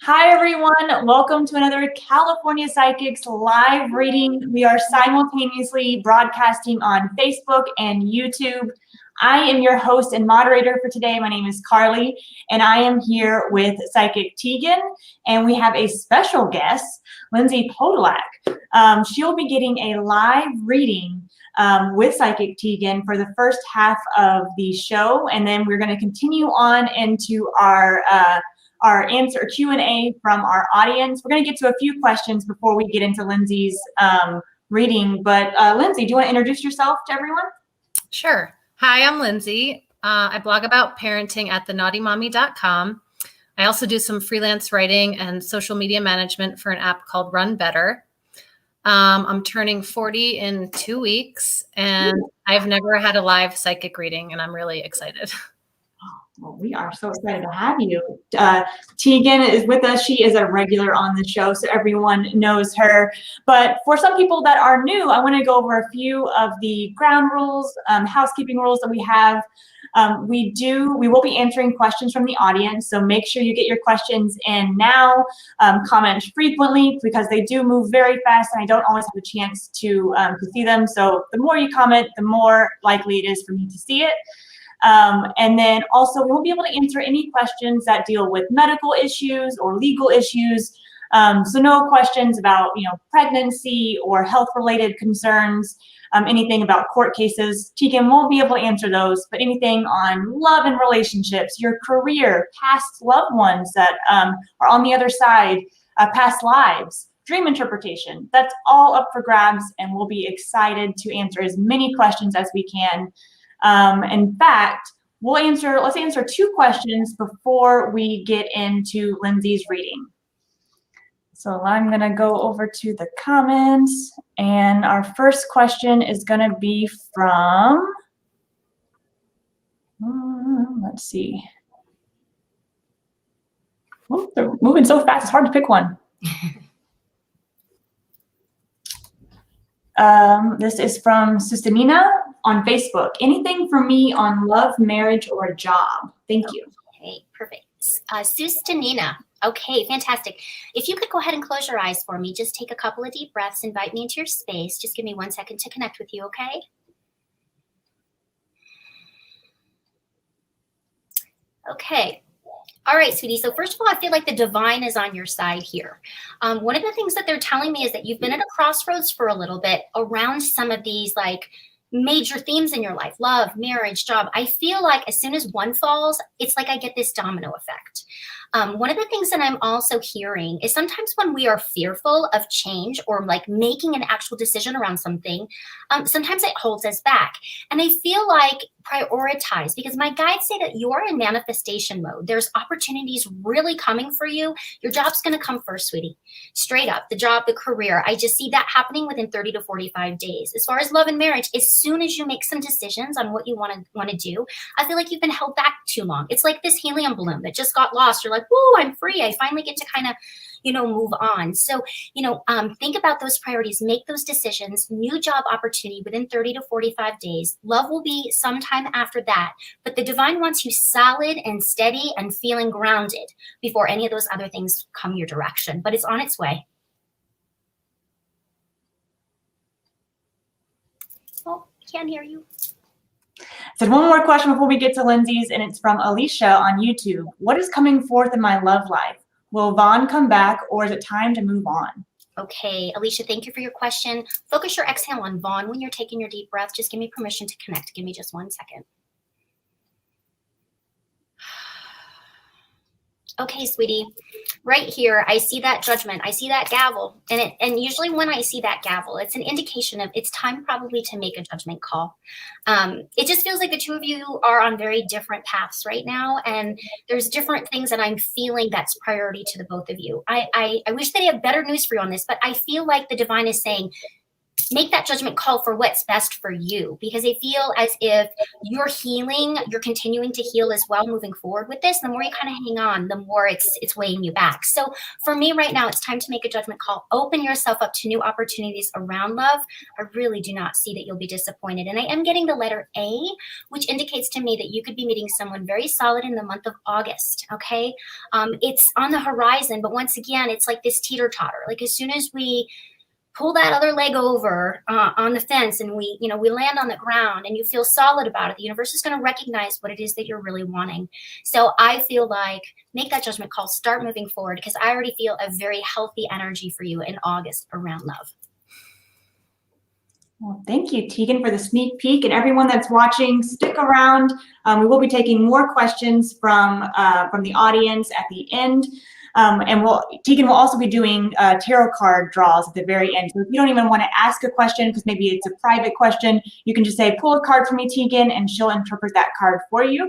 Hi, everyone. Welcome to another California Psychics live reading. We are simultaneously broadcasting on Facebook and YouTube. I am your host and moderator for today. My name is Carly, and I am here with Psychic Teagan, and we have a special guest, Lindsay Podolak. She'll be getting a live reading with Psychic Teagan for the first half of the show, and then we're going to continue on into our answer Q&A from our audience. We're going to get to a few questions before we get into Lindsay's reading. But Lindsay, do you want to introduce yourself to everyone? Sure. Hi, I'm Lindsay. I blog about parenting at thenaughtymommy.com. I also do some freelance writing and social media management for an app called Run Better. I'm turning 40 in 2 weeks, and I've never had a live psychic reading, and I'm really excited. Well, we are so excited to have you. Teagan is with us. She is a regular on the show, so everyone knows her. But for some people that are new, I want to go over a few of the ground rules, housekeeping rules that we have. We will be answering questions from the audience, so make sure you get your questions in now. Comment frequently because they do move very fast, and I don't always have a chance to see them. So the more you comment, the more likely it is for me to see it. And then also we won't be able to answer any questions that deal with medical issues or legal issues. So no questions about, pregnancy or health-related concerns, anything about court cases. Teagan won't be able to answer those, but anything on love and relationships, your career, past loved ones that are on the other side, past lives, dream interpretation, that's all up for grabs, and we'll be excited to answer as many questions as we can. In fact, let's answer 2 questions before we get into Lindsay's reading. So I'm going to go over to the comments, and our first question is going to be from, let's see. Oh, they're moving so fast, it's hard to pick one. This is from Sistemina on Facebook. Anything for me on love, marriage, or job? Thank you. Okay, perfect. Sistemina. Okay, fantastic. If you could go ahead and close your eyes for me, just take a couple of deep breaths, invite me into your space. Just give me 1 second to connect with you, okay? Okay. All right, sweetie. So first of all, I feel like the divine is on your side here. One of the things that they're telling me is that you've been at a crossroads for a little bit around some of these major themes in your life: love, marriage, job. I feel like as soon as one falls, it's like I get this domino effect. One of the things that I'm also hearing is sometimes when we are fearful of change or making an actual decision around something, sometimes it holds us back. And I feel like prioritize, because my guides say that you're in manifestation mode. There's opportunities really coming for you. Your job's going to come first, sweetie. Straight up, the job, the career. I just see that happening within 30 to 45 days. As far as love and marriage, as soon as you make some decisions on what you want to do, I feel like you've been held back too long. It's like this helium balloon that just got lost. You're like, woo, I'm free. I finally get to kind of, move on. So, think about those priorities, make those decisions, new job opportunity within 30 to 45 days. Love will be sometime after that, but the divine wants you solid and steady and feeling grounded before any of those other things come your direction, but it's on its way. Oh, can't hear you. So one more question before we get to Lindsay's, and it's from Alicia on YouTube. What is coming forth in my love life? Will Vaughn come back, or is it time to move on? Okay, Alicia, thank you for your question. Focus your exhale on Vaughn when you're taking your deep breath. Just give me permission to connect. Give me just 1 second. Okay, sweetie, right here, I see that judgment. I see that gavel. And usually when I see that gavel, it's an indication of it's time probably to make a judgment call. It just feels like the two of you are on very different paths right now. And there's different things that I'm feeling that's priority to the both of you. I wish they had better news for you on this, but I feel like the divine is saying, make that judgment call for what's best for you, because I feel as if you're healing, you're continuing to heal as well moving forward with this. The more you kind of hang on, the more it's weighing you back. So for me right now, it's time to make a judgment call. Open yourself up to new opportunities around love. I really do not see that you'll be disappointed. And I am getting the letter A, which indicates to me that you could be meeting someone very solid in the month of August, okay? It's on the horizon, but once again, it's like this teeter-totter. Like as soon as we pull that other leg over on the fence and we land on the ground and you feel solid about it, the universe is going to recognize what it is that you're really wanting. So I feel like make that judgment call, start moving forward, because I already feel a very healthy energy for you in August around love. Well, thank you, Teagan, for the sneak peek, and everyone that's watching, stick around. We will be taking more questions from the audience at the end. And Teagan will also be doing tarot card draws at the very end. So if you don't even want to ask a question, because maybe it's a private question, you can just say, pull a card for me, Teagan, and she'll interpret that card for you.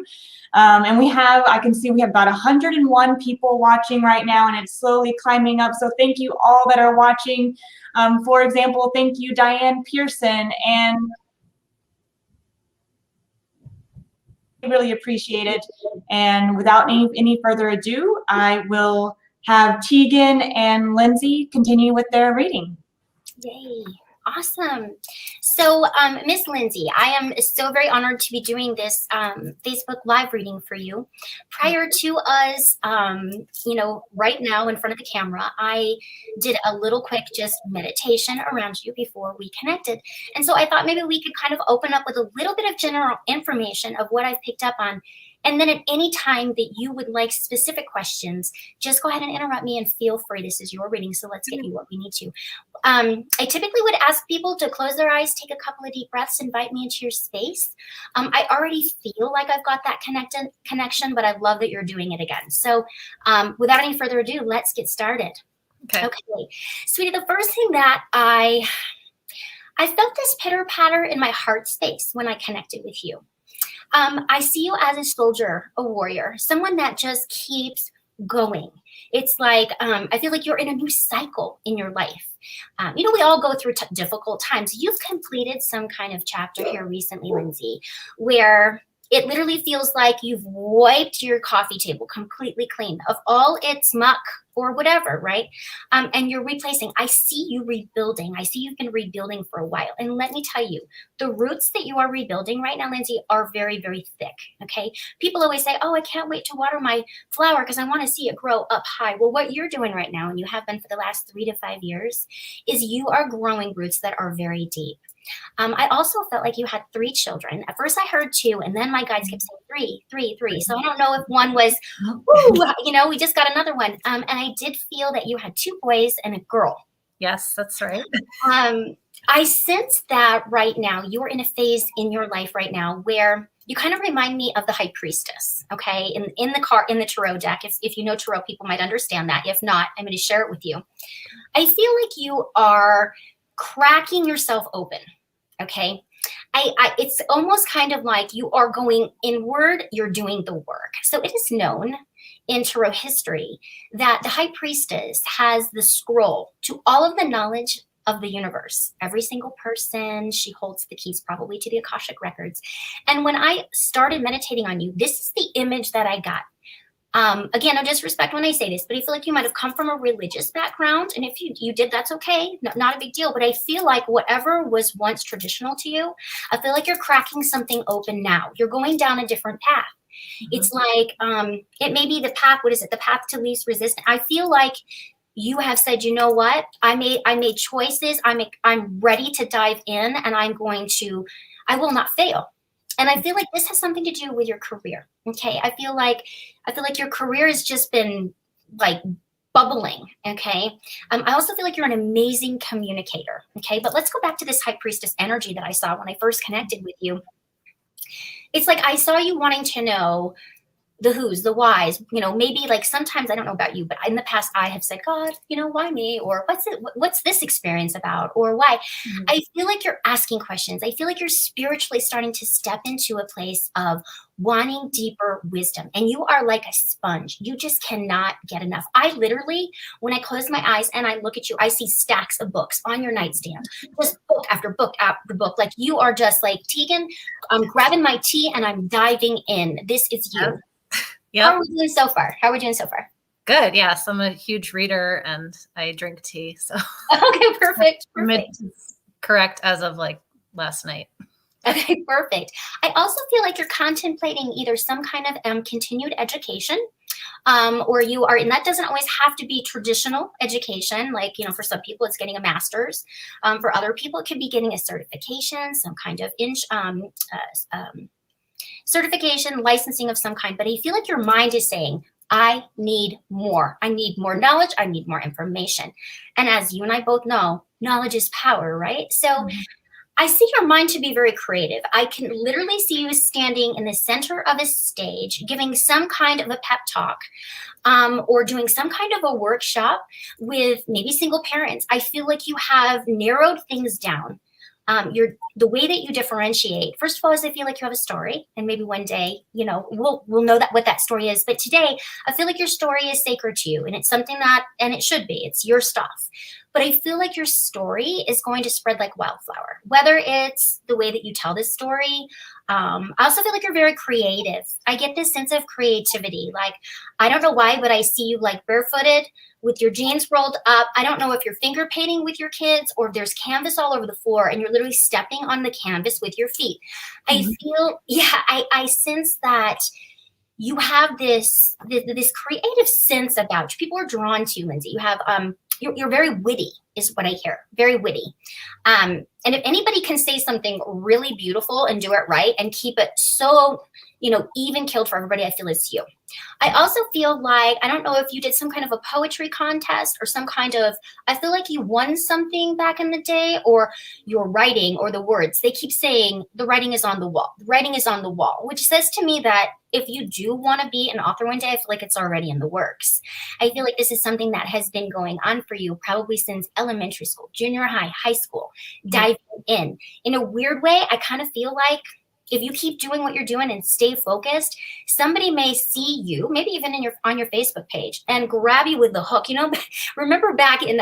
And I can see we have about 101 people watching right now, and it's slowly climbing up. So thank you all that are watching. For example, thank you, Diane Pearson, and really appreciate it. And without any further ado, I will have Teagan and Lindsay continue with their reading. Yay. Awesome. So, Miss Lindsay, I am so very honored to be doing this Facebook Live reading for you. Prior to us, right now in front of the camera, I did a little quick just meditation around you before we connected. And so I thought maybe we could kind of open up with a little bit of general information of what I've picked up on. And then at any time that you would like specific questions, just go ahead and interrupt me and feel free. This is your reading, so let's get you what we need to. I typically would ask people to close their eyes, take a couple of deep breaths, invite me into your space. I already feel like I've got that connection, but I love that you're doing it again. So without any further ado, let's get started. Okay. Sweetie, the first thing that I felt this pitter patter in my heart space when I connected with you. I see you as a soldier, a warrior, someone that just keeps going. It's like, I feel like you're in a new cycle in your life. We all go through difficult times. You've completed some kind of chapter here recently, Lindsay, where it literally feels like you've wiped your coffee table completely clean of all its muck or whatever, right? And you're replacing. I see you rebuilding. I see you've been rebuilding for a while. And let me tell you, the roots that you are rebuilding right now, Lindsay, are very, very thick, okay? People always say, oh, I can't wait to water my flower because I want to see it grow up high. Well, what you're doing right now, and you have been for the last 3 to 5 years, is you are growing roots that are very deep. I also felt like you had 3 children. At first I heard 2, and then my guides kept saying 3. So I don't know if one was, we just got another one. And I did feel that you had 2 boys and a girl. Yes, that's right. I sense that right now you're in a phase in your life right now where you kind of remind me of the High Priestess, okay? In the Tarot deck. If you know Tarot, people might understand that. If not, I'm going to share it with you. I feel like you are cracking yourself open, okay? It's almost kind of like you are going inward, you're doing the work. So it is known in Tarot history that the High Priestess has the scroll to all of the knowledge of the universe. Every single person, she holds the keys probably to the Akashic records. And when I started meditating on you, this is the image that I got. Again, no disrespect when I say this, but I feel like you might have come from a religious background. And if you did, that's okay. Not a big deal. But I feel like whatever was once traditional to you, I feel like you're cracking something open now. You're going down a different path. Mm-hmm. It's like, it may be the path, the path to least resistance. I feel like you have said, you know what? I made choices. I'm ready to dive in, and I will not fail. And I feel like this has something to do with your career. Okay. I feel like your career has just been like bubbling. Okay. I also feel like you're an amazing communicator. Okay. But let's go back to this High Priestess energy that I saw when I first connected with you. It's like I saw you wanting to know the who's, the whys, maybe like sometimes I don't know about you, but in the past I have said, God, why me? Or what's this experience about? Or why? Mhm. I feel like you're asking questions. I feel like you're spiritually starting to step into a place of wanting deeper wisdom. And you are like a sponge. You just cannot get enough. I literally, when I close my eyes and I look at you, I see stacks of books on your nightstand, just book after book after book. Like you are just like, Teagan, I'm grabbing my tea and I'm diving in. This is you. Yep. How are we doing so far? How are we doing so far? Good. Yes. I'm a huge reader and I drink tea. So Okay, perfect. Correct as of like last night. Okay, perfect. I also feel like you're contemplating either some kind of continued education, or you are, and that doesn't always have to be traditional education. Like, for some people, it's getting a master's. For other people, it could be getting a certification, some kind of certification, licensing of some kind. But I feel like your mind is saying, I need more. I need more knowledge. I need more information. And as you and I both know, knowledge is power, right? So I see your mind to be very creative. I can literally see you standing in the center of a stage, giving some kind of a pep talk, or doing some kind of a workshop with maybe single parents. I feel like you have narrowed things down. The way that you differentiate, first of all, is I feel like you have a story, and maybe one day, we'll know that what that story is. But today, I feel like your story is sacred to you, and it's something and it should be. It's your stuff. But I feel like your story is going to spread like wildflower, whether it's the way that you tell this story. I also feel like you're very creative. I get this sense of creativity. Like, I don't know why, but I see you like barefooted with your jeans rolled up. I don't know if you're finger painting with your kids or if there's canvas all over the floor and you're literally stepping on the canvas with your feet. I feel, I sense that you have this creative sense about you. People are drawn to you, Lindsay. You have, you're very witty is what I hear. Very witty. And if anybody can say something really beautiful and do it right and keep it so, even killed for everybody, I feel it's you. I also feel like, I don't know if you did some kind of a poetry contest or some kind of, I feel like you won something back in the day, or your writing or the words. They keep saying the writing is on the wall. The writing is on the wall, which says to me that if you do want to be an author one day, I feel like it's already in the works. I feel like this is something that has been going on for you probably since elementary school, junior high, high school, diving in. In a weird way, I kind of feel like if you keep doing what you're doing and stay focused, somebody may see you, maybe even on your Facebook page, and grab you with the hook. Remember back in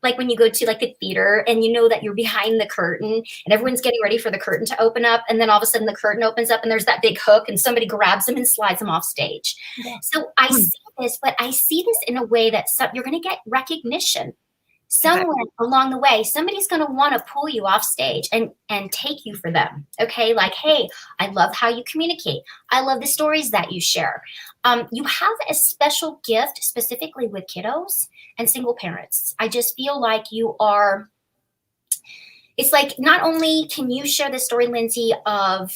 like when you go to like the theater and you know that you're behind the curtain and everyone's getting ready for the curtain to open up, and then all of a sudden the curtain opens up and there's that big hook and somebody grabs them and slides them off stage. Yeah. So I see this, but I see this in a way that you're going to get recognition. Somewhere along the way, somebody's going to want to pull you off stage and take you for them. Okay. Like, hey, I love how you communicate. I love the stories that you share. You have a special gift specifically with kiddos and single parents. I just feel like it's like, not only can you share the story, Lindsay, of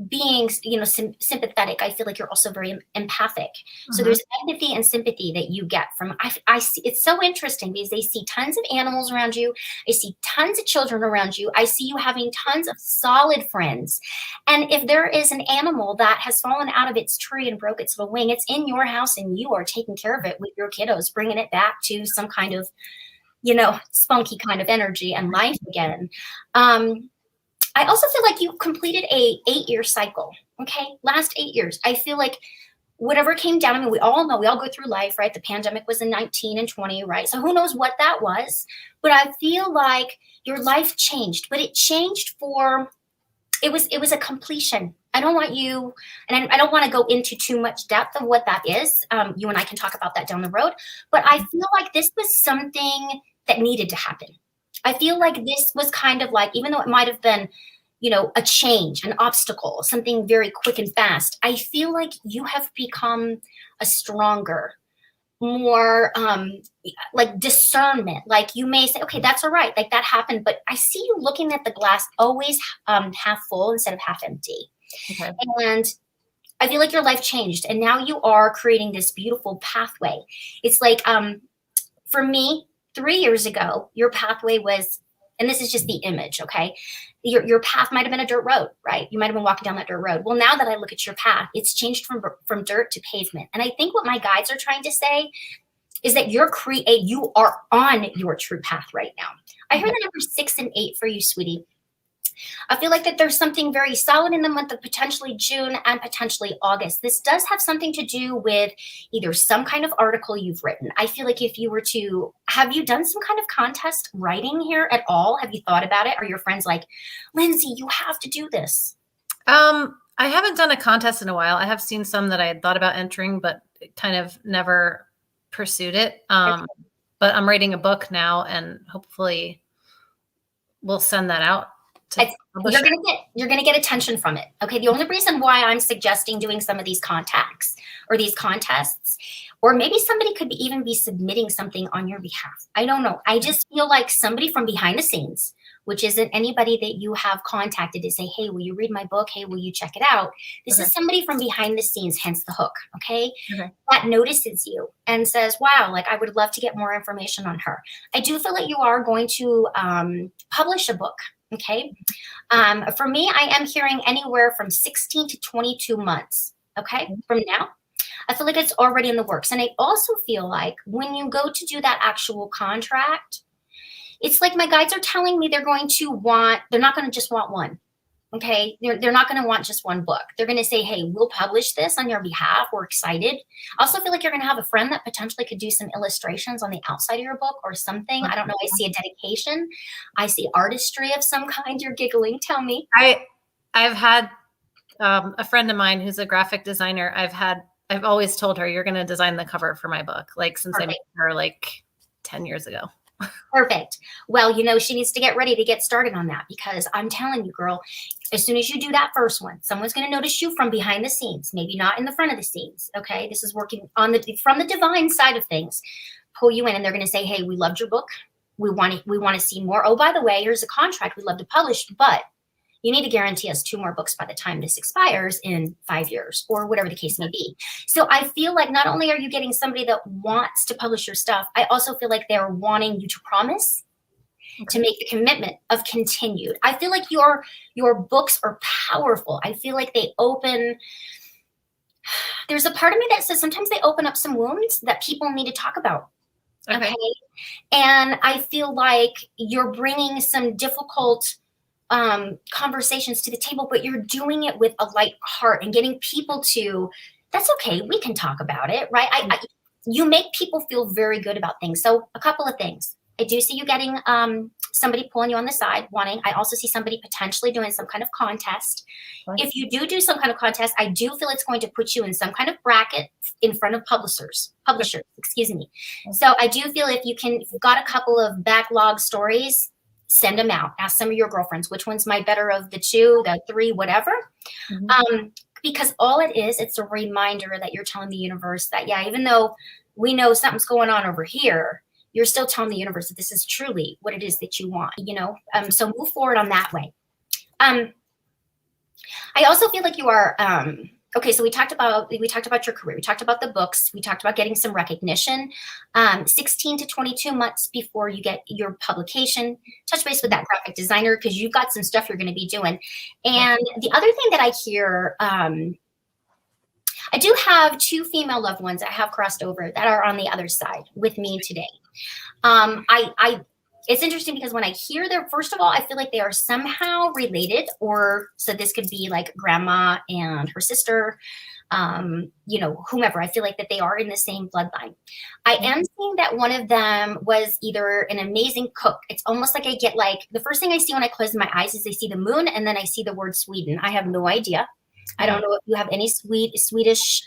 being, sympathetic, I feel like you're also very empathic. So there's empathy and sympathy that you get from, I see, it's so interesting because they see tons of animals around you. I see tons of children around you. I see you having tons of solid friends. And if there is an animal that has fallen out of its tree and broke its little wing, it's in your house and you are taking care of it with your kiddos, bringing it back to some kind of, spunky kind of energy and life again. I also feel like you completed a 8-year cycle. Okay. Last 8 years. I feel like whatever came down, I mean, we all know, we all go through life, right? The pandemic was in 19 and 20, right? So who knows what that was, but I feel like your life changed, but it changed it was a completion. I don't want you, and I don't want to go into too much depth of what that is. You and I can talk about that down the road, but I feel like this was something that needed to happen. I feel like this was kind of like, even though it might have been, a change, an obstacle, something very quick and fast, I feel like you have become a stronger, more like discernment. Like you may say, okay, that's all right. Like that happened, but I see you looking at the glass always half full instead of half empty. Okay. And I feel like your life changed and now you are creating this beautiful pathway. It's like, for me, 3 years ago, your pathway was and this is just the image, okay? Your path might have been a dirt road, right? You might have been walking down that dirt road. Well, now that I look at your path, it's changed from dirt to pavement. And I think what my guides are trying to say is that you are on your true path right now. I heard the number 6 and 8 for you, sweetie. I feel like that there's something very solid in the month of potentially June and potentially August. This does have something to do with either some kind of article you've written. I feel like if you were to, have you done some kind of contest writing here at all? Have you thought about it? Are your friends like, Lindsay, you have to do this? I haven't done a contest in a while. I have seen some that I had thought about entering, but kind of never pursued it. But I'm writing a book now, and hopefully we'll send that out. You're gonna get attention from it. Okay. The only reason why I'm suggesting doing some of these contacts or these contests, or maybe somebody could even be submitting something on your behalf. I don't know. I just feel like somebody from behind the scenes, which isn't anybody that you have contacted to say, hey, will you read my book? Hey, will you check it out? This is somebody from behind the scenes, hence the hook. Okay. That notices you and says, wow, like I would love to get more information on her. I do feel like you are going to publish a book. Okay. For me, I am hearing anywhere from 16 to 22 months. Okay. From now, I feel like it's already in the works. And I also feel like when you go to do that actual contract, it's like my guides are telling me they're not going to just want one. Okay. They're not going to want just one book. They're going to say, hey, we'll publish this on your behalf. We're excited. I also feel like you're going to have a friend that potentially could do some illustrations on the outside of your book or something. I don't know. I see a dedication. I see artistry of some kind. You're giggling. Tell me. I've had a friend of mine who's a graphic designer. I've always told her, you're going to design the cover for my book. Like since I met her like 10 years ago. Perfect. Well, she needs to get ready to get started on that, because I'm telling you, girl, as soon as you do that first one, someone's going to notice you from behind the scenes, maybe not in the front of the scenes. Okay. This is working from the divine side of things, pull you in, and they're going to say, hey, we loved your book. We want to see more. Oh, by the way, here's a contract. We'd love to publish, but you need to guarantee us 2 more books by the time this expires in 5 years or whatever the case may be. So I feel like not only are you getting somebody that wants to publish your stuff, I also feel like they're wanting you to promise to make the commitment of continued. I feel like your books are powerful. I feel like there's a part of me that says sometimes they open up some wounds that people need to talk about. Okay. And I feel like you're bringing some difficult conversations to the table, but you're doing it with a light heart and getting people to, that's okay. We can talk about it, right? You make people feel very good about things. So a couple of things. I do see you getting somebody pulling you on the side, I also see somebody potentially doing some kind of contest. Right. If you do some kind of contest, I do feel it's going to put you in some kind of bracket in front of publishers, excuse me. So I do feel if you've got a couple of backlog stories, send them out. Ask some of your girlfriends, which one's my better of the 2, the 3, whatever. Because all it is, it's a reminder that you're telling the universe that, yeah, even though we know something's going on over here, you're still telling the universe that this is truly what it is that you want, so move forward on that way. I also feel like you are, okay, so we talked about your career. We talked about the books. We talked about getting some recognition. 16 to 22 months before you get your publication. Touch base with that graphic designer, because you've got some stuff you're going to be doing. And the other thing that I hear, I do have 2 female loved ones that have crossed over that are on the other side with me today. It's interesting because when I hear first of all, I feel like they are somehow related, so this could be like grandma and her sister, whomever. I feel like that they are in the same bloodline. I am seeing that one of them was either an amazing cook. It's almost like I get the first thing I see when I close my eyes is I see the moon, and then I see the word Sweden. I have no idea. I don't know if you have any Swedish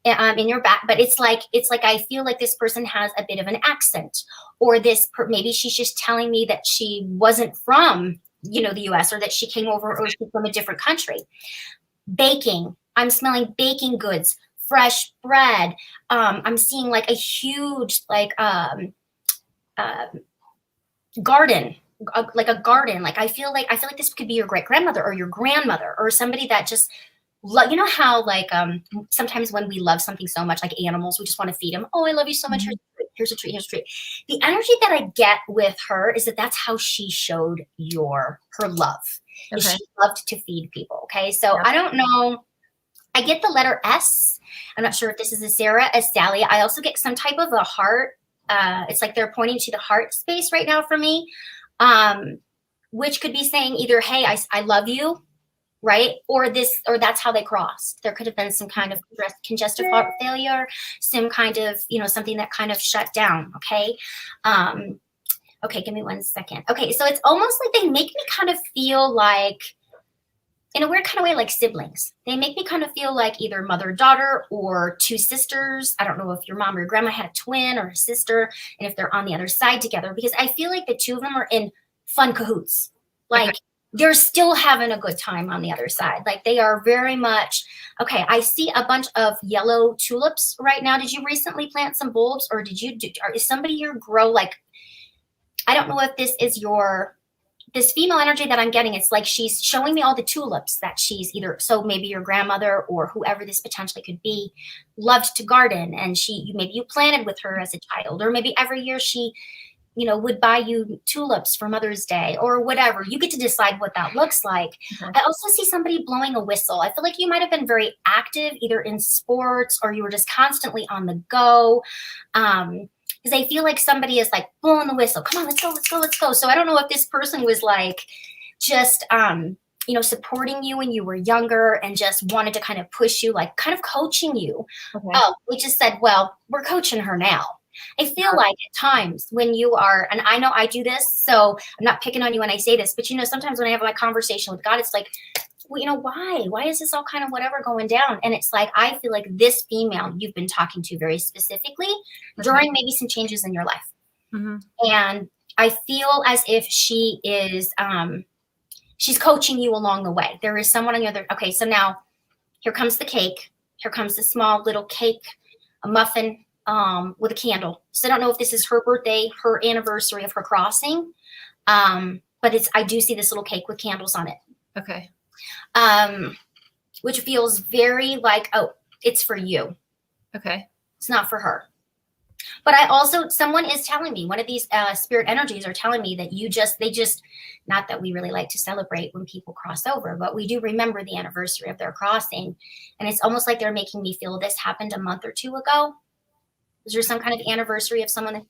in your back, but it's like I feel like this person has a bit of an accent, or maybe she's just telling me that she wasn't from the US, or that she came over, or she's from a different country. Baking, I'm smelling baking goods, fresh bread. I'm seeing like a huge garden. Like a garden. Like I feel like this could be your great grandmother or your grandmother, or somebody that just how sometimes when we love something so much, like animals, we just want to feed them. Oh, I love you so much. Here's a treat. Here's a treat. The energy that I get with her is that that's how she showed her love. Is Okay. she loved to feed people. Okay. So I don't know. I get the letter S. I'm not sure if this is a Sarah, a Sally. I also get some type of a heart. It's like they're pointing to the heart space right now for me, which could be saying either, hey, I love you, right? Or that's how they crossed. There could have been some kind of congestive heart failure, some kind of, something that kind of shut down. Okay. Okay. Give me 1 second. Okay. So it's almost like they make me kind of feel like, in a weird kind of way, like siblings. They make me kind of feel like either mother, daughter, or two sisters. I don't know if your mom or your grandma had a twin or a sister, and if they're on the other side together, because I feel like the two of them are in fun cahoots. Like they're still having a good time on the other side. Like they are very much, okay, I see a bunch of yellow tulips right now. Did you recently plant some bulbs, or is somebody your grow, like, I don't know if this is this female energy that I'm getting, it's like she's showing me all the tulips that she's so maybe your grandmother or whoever this potentially could be loved to garden, and maybe you planted with her as a child, or maybe every year she, would buy you tulips for Mother's Day or whatever. You get to decide what that looks like. I also see somebody blowing a whistle. I feel like you might have been very active either in sports or you were just constantly on the go. Because I feel like somebody is like blowing the whistle. Come on, let's go, let's go, let's go. So I don't know if this person was like just, supporting you when you were younger and just wanted to kind of push you, like kind of coaching you. Okay. Oh, we just said, well, we're coaching her now. I feel like at times when you are, and I know I do this, so I'm not picking on you when I say this, but sometimes when I have my conversation with God, it's like, well, why is this all kind of whatever going down? And it's like, I feel like this female you've been talking to very specifically during maybe some changes in your life. Mm-hmm. And I feel as if she is, she's coaching you along the way. There is someone on the other. Okay. So now here comes the cake. Here comes the small little cake, a muffin, with a candle. So I don't know if this is her birthday, her anniversary of her crossing. But I do see this little cake with candles on it. Okay. Which feels very like, oh, it's for you. Okay. It's not for her. But someone is telling me, one of these spirit energies are telling me that they just, not that we really like to celebrate when people cross over, but we do remember the anniversary of their crossing. And it's almost like they're making me feel this happened a month or two ago. Is there some kind of anniversary of someone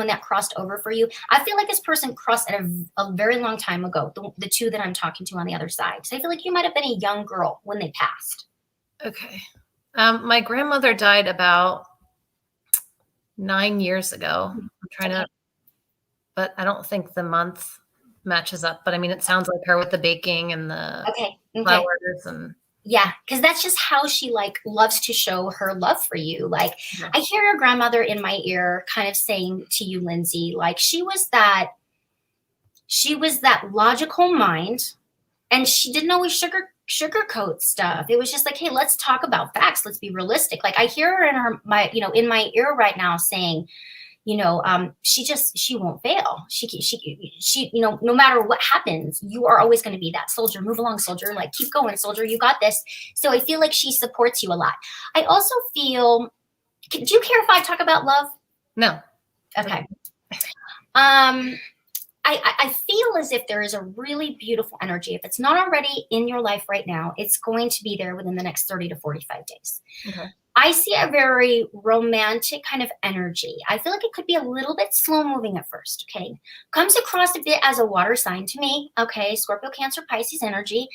that crossed over for you? I feel like this person crossed at a very long time ago, the two that I'm talking to on the other side. So I feel like you might have been a young girl when they passed. Okay. My grandmother died about 9 years ago. I'm trying but I don't think the month matches up. But I mean, it sounds like her with the baking and the flowers and. Yeah, because that's just how she loves to show her love for you. Like I hear your grandmother in my ear kind of saying to you, Lindsay, like she was that logical mind, and she didn't always sugarcoat stuff. It was just like, hey, let's talk about facts. Let's be realistic. Like I hear her in my ear right now saying, she won't fail. She, no matter what happens, you are always going to be that soldier. Move along, soldier. Like, keep going, soldier. You got this. So I feel like she supports you a lot. I also feel, do you care if I talk about love? No. Okay. I feel as if there is a really beautiful energy. If it's not already in your life right now, it's going to be there within the next 30 to 45 days. Okay. I see a very romantic kind of energy. I feel like it could be a little bit slow moving at first, okay? Comes across a bit as a water sign to me, okay? Scorpio, Cancer, Pisces energy.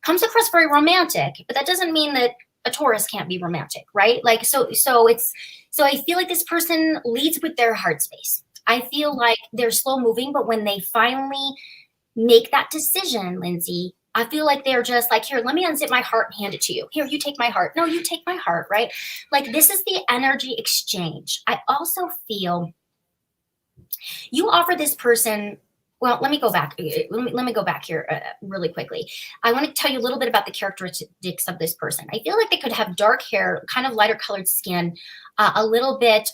Comes across very romantic, but that doesn't mean that a Taurus can't be romantic, right? Like, so I feel like this person leads with their heart space. I feel like they're slow moving, but when they finally make that decision, Lindsay, I feel like they're just like, here, let me unzip my heart and hand it to you. Here, you take my heart. No, you take my heart, right? Like this is the energy exchange. I also feel you offer this person, well, let me go back. Let me go back here really quickly. I want to tell you a little bit about the characteristics of this person. I feel like they could have dark hair, kind of lighter colored skin, a little bit,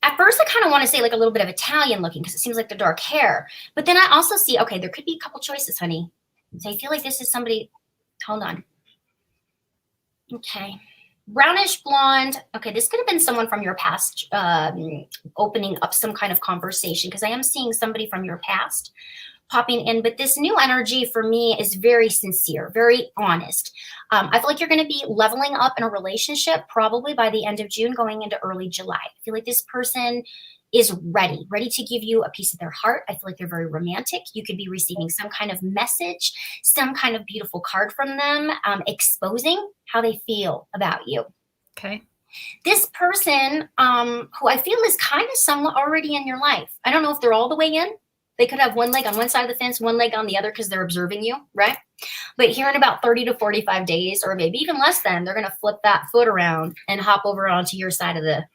at first, I kind of want to say like a little bit of Italian looking because it seems like the dark hair. But then I also see, okay, there could be a couple choices, honey. So I feel like this is somebody, hold on. Okay. brownish blonde. Okay, this could have been someone from your past opening up some kind of conversation, because I am seeing somebody from your past popping in, but this new energy for me is very sincere, very honest. I feel like you're going to be leveling up in a relationship probably by the end of June, going into early July. I feel like this person is ready to give you a piece of their heart. I feel like they're very romantic. You could be receiving some kind of message, some kind of beautiful card from them, exposing how they feel about you. Okay. This person, who I feel is kind of somewhat already in your life. I don't know if they're all the way in. They could have one leg on one side of the fence, one leg on the other, because they're observing you, right? But here in about 30 to 45 days, or maybe even less than, they're going to flip that foot around and hop over onto your side of the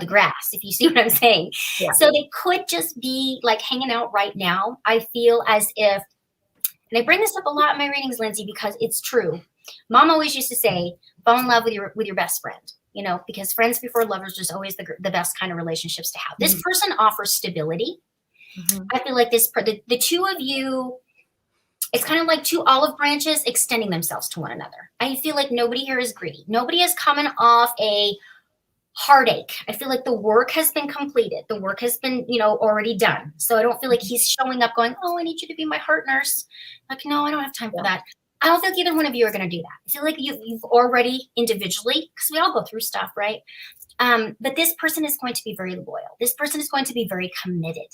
grass, if you see what I'm saying. Yeah. So they could just be like hanging out right now. I feel as if, and I bring this up a lot in my readings, Lindsay, because it's true. Mom always used to say, fall in love with your best friend, you know, because friends before lovers is always the best kind of relationships to have. This person offers stability. I feel like the two of you, it's kind of like two olive branches extending themselves to one another. I feel like nobody here is greedy. Nobody is coming off a heartache. I feel like the work has been completed. The work has been, already done. So I don't feel like he's showing up going, oh, I need you to be my heart nurse. Like, no, I don't have time for that. I don't feel like either one of you are going to do that. I feel like you've already individually, because we all go through stuff, right? But this person is going to be very loyal. This person is going to be very committed.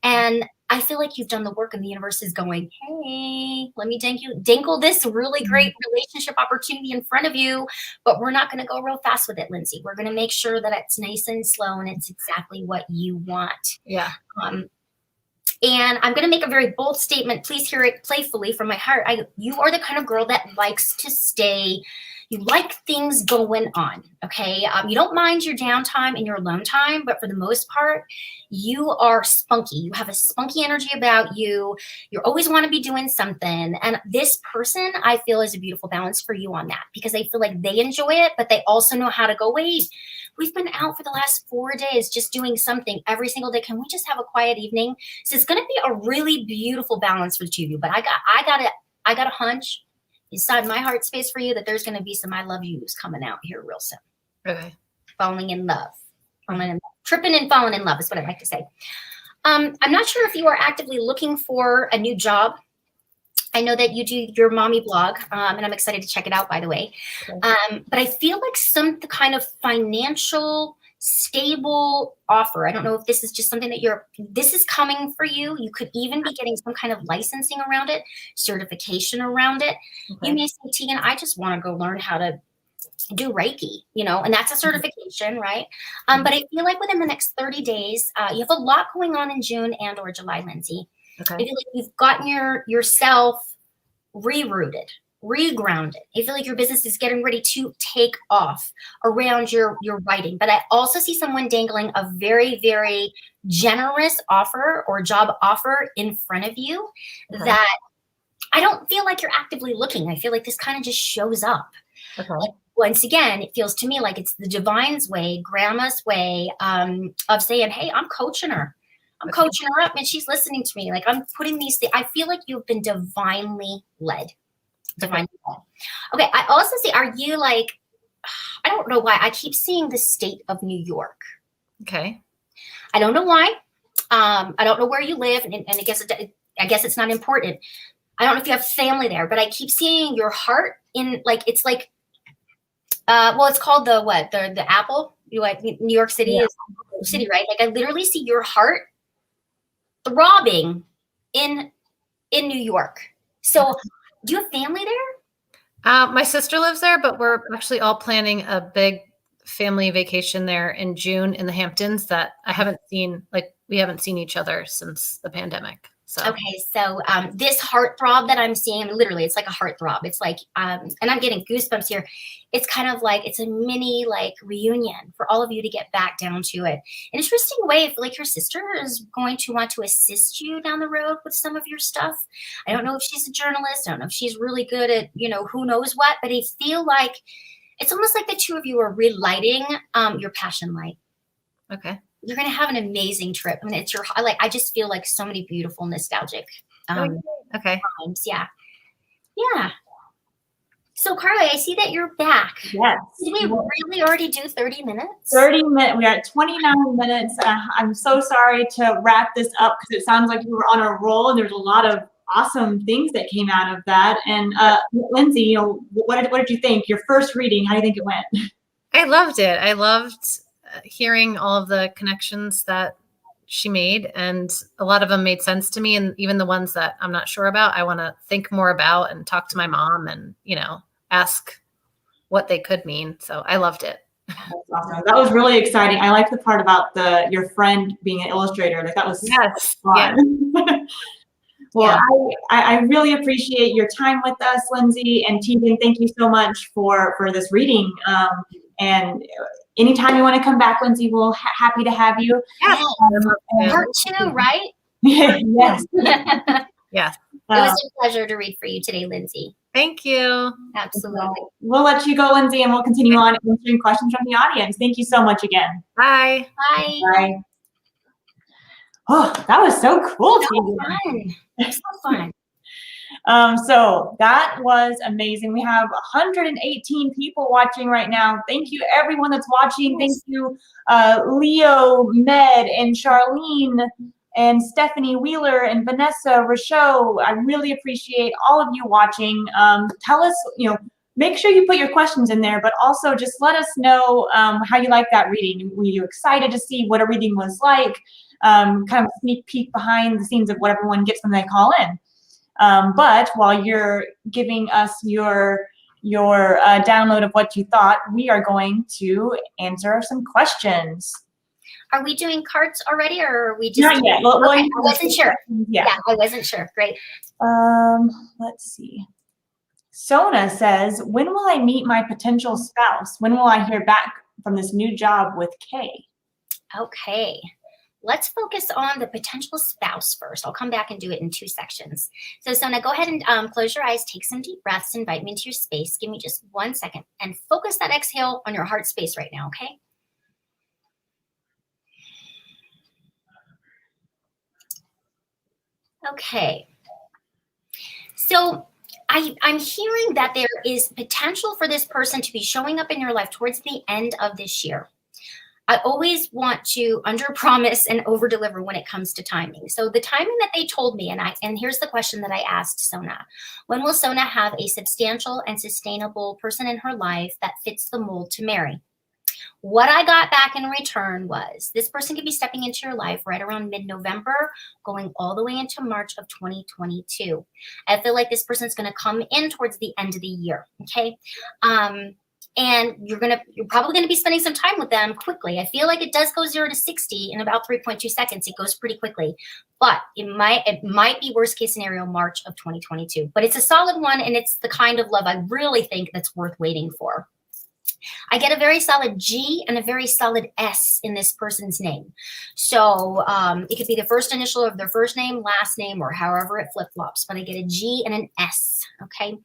And I feel like you've done the work, and the universe is going, hey, let me dinkle this really great relationship opportunity in front of you, but we're not going to go real fast with it, Lindsay. We're going to make sure that it's nice and slow and it's exactly what you want. Yeah. And I'm going to make a very bold statement. Please hear it playfully from my heart. You are the kind of girl that likes to stay. You like things going on, okay? You don't mind your downtime and your alone time, but for the most part, you are spunky. You have a spunky energy about you. You always want to be doing something. And this person, I feel, is a beautiful balance for you on that, because I feel like they enjoy it, but they also know how to go, wait, we've been out for the last 4 days just doing something every single day. Can we just have a quiet evening? So it's going to be a really beautiful balance for the two of you. But I got a hunch inside my heart space for you that there's going to be some I love yous coming out here real soon. Okay. Falling in love. Tripping and falling in love is what I like to say. I'm not sure if you are actively looking for a new job. I know that you do your mommy blog, and I'm excited to check it out, by the way. Okay. But I feel like some kind of financial stable offer. I don't know if this is just something that this is coming for you. You could even be getting some kind of licensing around it, certification around it. Okay. You may say, Teagan, I just want to go learn how to do Reiki, and that's a certification, right? But I feel like within the next 30 days, you have a lot going on in June and or July, Lindsay. Okay. I feel like you've gotten yourself rerouted, regrounded. I feel like your business is getting ready to take off around your writing. But I also see someone dangling a very, very generous offer or job offer in front of you. Okay. That I don't feel like you're actively looking. I feel like this kind of just shows up. Okay. Like, once again, it feels to me like it's the divine's way, grandma's way of saying, hey, I'm coaching her. I'm coaching her up and she's listening to me. Like I'm putting these things. I feel like you've been divinely led. Divinely led. Okay. I also see, are you like, I don't know why I keep seeing the state of New York. Okay. I don't know why. I don't know where you live. And I guess it's not important. I don't know if you have family there, but I keep seeing your heart in like, it's like, it's called the Apple, like New York City is city, right? Like I literally see your heart throbbing in New York. So do you have family there? My sister lives there, but we're actually all planning a big family vacation there in June in the Hamptons that I haven't seen, like we haven't seen each other since the pandemic. So. Okay, so this heart throb that I'm seeing, literally, it's like a heart throb. It's like, and I'm getting goosebumps here. It's kind of like, it's a mini like reunion for all of you to get back down to it. An interesting way, I feel like your sister is going to want to assist you down the road with some of your stuff. I don't know if she's a journalist. I don't know if she's really good at, who knows what, but I feel like it's almost like the two of you are relighting your passion light. Okay. You're going to have an amazing trip. I mean, I just feel like so many beautiful, nostalgic okay. times. Yeah. Yeah. So Carly, I see that you're back. Yes. Did we really already do 30 minutes? 30 minutes. We are at 29 minutes. I'm so sorry to wrap this up because it sounds like we were on a roll and there's a lot of awesome things that came out of that. And Lindsay, you know, what did you think? Your first reading, how do you think it went? I loved it. I loved hearing all of the connections that she made, and a lot of them made sense to me. And even the ones that I'm not sure about, I want to think more about and talk to my mom and, you know, ask what they could mean. So I loved it. That's awesome. That was really exciting. I like the part about your friend being an illustrator. Like that was fun. Yeah. Well, I really appreciate your time with us, Lindsay and Teagan. Thank you so much for this reading. And anytime you want to come back, Lindsay, we'll happy to have you. Part 2, right? Yes. Yeah. It was a pleasure to read for you today, Lindsay. Thank you. Absolutely. We'll let you go, Lindsay, and we'll continue on answering questions from the audience. Thank you so much again. Bye. Bye. Bye. Oh, that was so cool. So fun. So fun. So that was amazing. We have 118 people watching right now. Thank you, everyone that's watching. Thank you, Leo, Med, and Charlene, and Stephanie Wheeler, and Vanessa Rochelle. I really appreciate all of you watching. Tell us, you know, make sure you put your questions in there, but also just let us know how you like that reading. Were you excited to see what a reading was like? Kind of a sneak peek behind the scenes of what everyone gets when they call in. But while you're giving us your download of what you thought, we are going to answer some questions. Are we doing cards already, or are we just? Not yet. Okay, I wasn't sure. Yeah, I wasn't sure. Great. Let's see. Sona says, when will I meet my potential spouse? When will I hear back from this new job with Kay? Okay. Let's focus on the potential spouse first. I'll come back and do it in 2 sections. So Sona, go ahead and close your eyes, take some deep breaths, invite me into your space. Give me just 1 second and focus that exhale on your heart space right now, okay? Okay. So I'm hearing that there is potential for this person to be showing up in your life towards the end of this year. I always want to under-promise and over-deliver when it comes to timing. So the timing that they told me, and here's the question that I asked Sona. When will Sona have a substantial and sustainable person in her life that fits the mold to marry? What I got back in return was this person could be stepping into your life right around mid-November, going all the way into March of 2022. I feel like this person's going to come in towards the end of the year, okay? And you're probably going to be spending some time with them quickly. I feel like it does go 0 to 60 in about 3.2 seconds. It goes pretty quickly, but it might be worst case scenario March of 2022. But it's a solid one, and it's the kind of love I really think that's worth waiting for. I get a very solid G and a very solid S in this person's name. So it could be the first initial of their first name, last name, or however it flip-flops, but I get a G and an S, okay?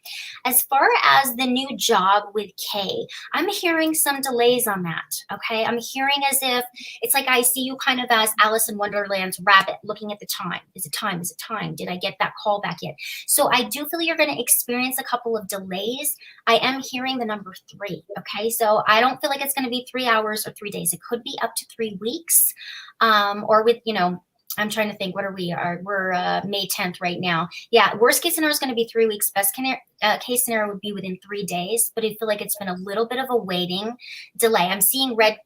As far as the new job with Kay, I'm hearing some delays on that, okay? I'm hearing as if it's like I see you kind of as Alice in Wonderland's rabbit looking at the time. Is it time? Is it time? Did I get that call back yet? So I do feel you're going to experience a couple of delays. I am hearing the number 3, okay? So I don't feel like it's going to be 3 hours or 3 days. It could be up to 3 weeks, or with, you know, I'm trying to think, what are we? We're May 10th right now. Yeah, worst case scenario is going to be 3 weeks. Best case scenario would be within 3 days, but I feel like it's been a little bit of a waiting delay. I'm seeing red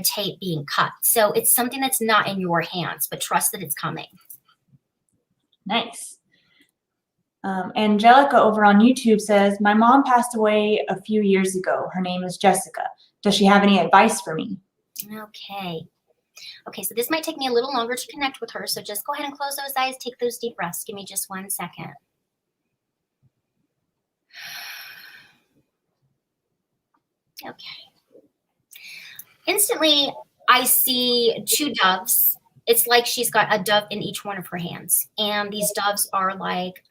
tape being cut. So it's something that's not in your hands, but trust that it's coming. Nice. Angelica over on YouTube says, my mom passed away a few years ago. Her name is Jessica. Does she have any advice for me? Okay, so this might take me a little longer to connect with her. So just go ahead and close those eyes, take those deep breaths. Give me just 1 second. Okay. Instantly, I see 2 doves. It's like she's got a dove in each one of her hands. And these doves are like,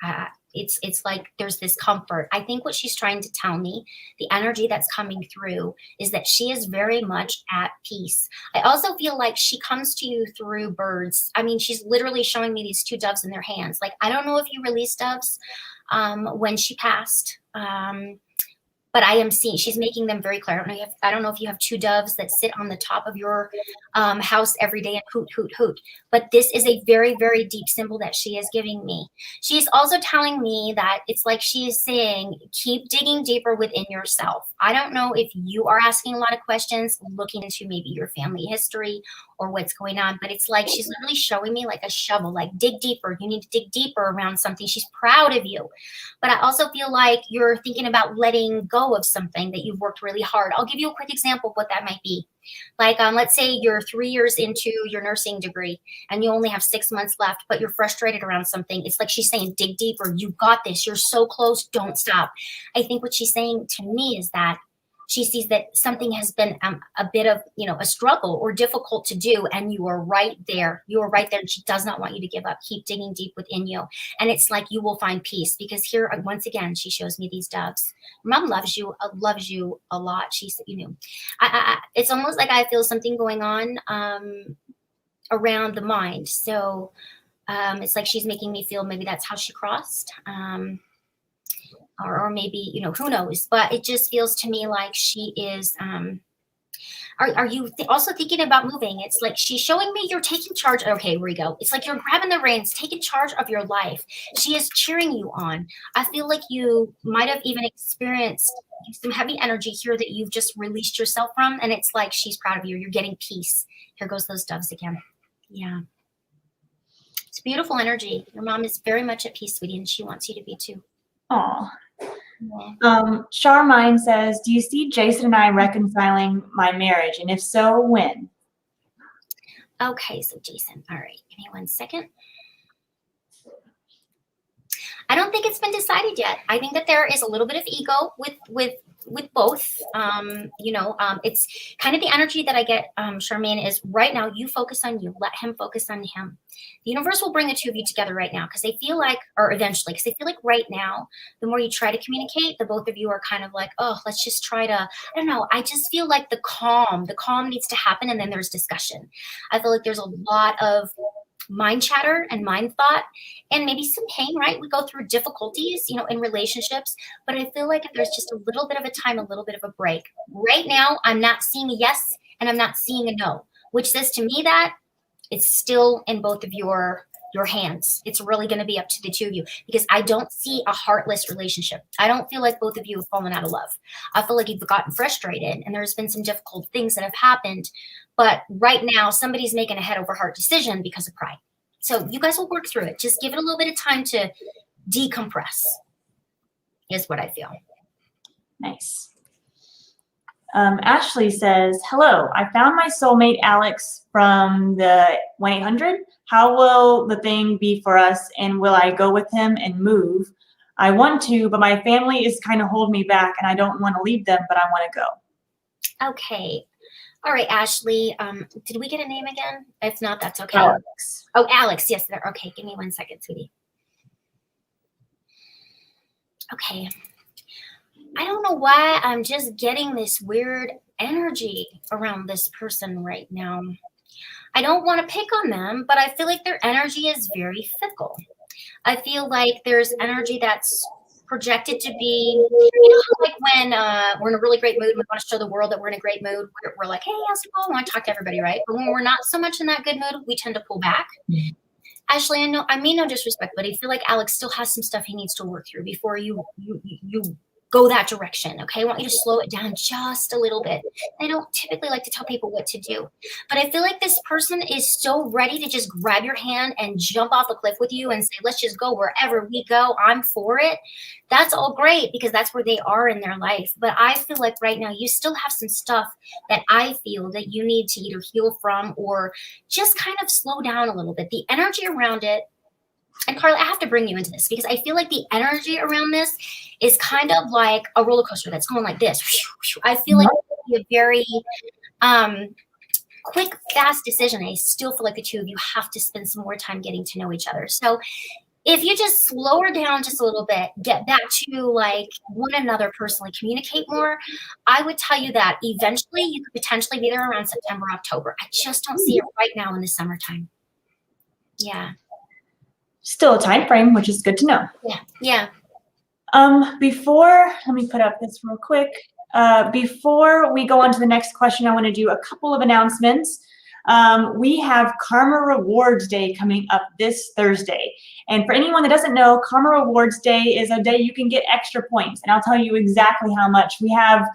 it's like there's this comfort. I think what she's trying to tell me, the energy that's coming through, is that she is very much at peace. I also feel like she comes to you through birds. I mean, she's literally showing me these 2 doves in their hands. Like, I don't know if you release doves. when she passed. But I am seeing she's making them very clear. I don't know if you have 2 doves that sit on the top of your house every day and hoot, hoot, hoot. But this is a very, very deep symbol that she is giving me. She is also telling me that it's like she is saying, keep digging deeper within yourself. I don't know if you are asking a lot of questions, looking into maybe your family history or what's going on, but it's like she's literally showing me like a shovel, like dig deeper. You need to dig deeper around something. She's proud of you. But I also feel like you're thinking about letting go of something that you've worked really hard. I'll give you a quick example of what that might be. Like, let's say you're 3 years into your nursing degree and you only have 6 months left, but you're frustrated around something. It's like she's saying, dig deeper. You got this. You're so close. Don't stop. I think what she's saying to me is that she sees that something has been a bit of, a struggle or difficult to do. And you are right there. You are right there. And she does not want you to give up. Keep digging deep within you. And it's like you will find peace, because here, once again, she shows me these doves. Mom loves you a lot. She's, it's almost like I feel something going on around the mind. So it's like she's making me feel maybe that's how she crossed. Or maybe, who knows, but it just feels to me like she is, are you also thinking about moving? It's like she's showing me you're taking charge. Okay, here we go. It's like you're grabbing the reins, taking charge of your life. She is cheering you on. I feel like you might have even experienced some heavy energy here that you've just released yourself from. And it's like she's proud of you. You're getting peace. Here goes those doves again. Yeah. It's beautiful energy. Your mom is very much at peace, sweetie, and she wants you to be too. Aw. Charmine says, do you see Jason and I reconciling my marriage? And if so, when? Okay, so Jason, all right, give me 1 second. I don't think it's been decided yet. I think that there is a little bit of ego with both. It's kind of the energy that I get, Charmaine, is right now you focus on you, let him focus on him. The universe will bring the 2 of you together right now, because they feel like, or eventually, because they feel like right now, the more you try to communicate, the both of you are kind of like, oh, let's just try to, I don't know. I just feel like the calm needs to happen. And then there's discussion. I feel like there's a lot of mind chatter and mind thought and maybe some pain, right? We go through difficulties, in relationships, but I feel like if there's just a little bit of a time, a little bit of a break. Right now, I'm not seeing a yes and I'm not seeing a no, which says to me that it's still in both of your hands. It's really going to be up to the 2 of you, because I don't see a heartless relationship. I don't feel like both of you have fallen out of love. I feel like you've gotten frustrated and there's been some difficult things that have happened. But right now, somebody's making a head over heart decision because of pride. So you guys will work through it. Just give it a little bit of time to decompress, is what I feel. Nice. Ashley says, hello, I found my soulmate Alex from the 1-800. How will the thing be for us? And will I go with him and move? I want to, but my family is kind of holding me back and I don't want to leave them, but I want to go. Okay. All right, Ashley. Did we get a name again? If not, that's okay. Alex. Oh, Alex. Yes. Okay. Give me 1 second, sweetie. Okay. I don't know why I'm just getting this weird energy around this person right now. I don't want to pick on them, but I feel like their energy is very fickle. I feel like there's energy that's projected to be, like when we're in a really great mood, we want to show the world that we're in a great mood. We're like, hey, how's it going? I want to talk to everybody, right? But when we're not so much in that good mood, we tend to pull back. Mm-hmm. Ashley, I mean no disrespect, but I feel like Alex still has some stuff he needs to work through before you go that direction, okay? I want you to slow it down just a little bit. I don't typically like to tell people what to do, but I feel like this person is so ready to just grab your hand and jump off a cliff with you and say, let's just go wherever we go. I'm for it. That's all great, because that's where they are in their life. But I feel like right now you still have some stuff that I feel that you need to either heal from or just kind of slow down a little bit. The energy around it. And Carla, I have to bring you into this because I feel like the energy around this is kind of like a roller coaster that's going like this. I feel like it would be a very quick, fast decision. I still feel like the 2 of you have to spend some more time getting to know each other. So if you just slow her down just a little bit, get back to like one another personally, communicate more, I would tell you that eventually you could potentially be there around September, October. I just don't see it right now in the summertime. Yeah. Still a time frame, which is good to know. Yeah. Let me put up this real quick. Before we go on to the next question, I want to do a couple of announcements. We have Karma Rewards Day coming up this Thursday. And for anyone that doesn't know, Karma Rewards Day is a day you can get extra points. And I'll tell you exactly how much. We have,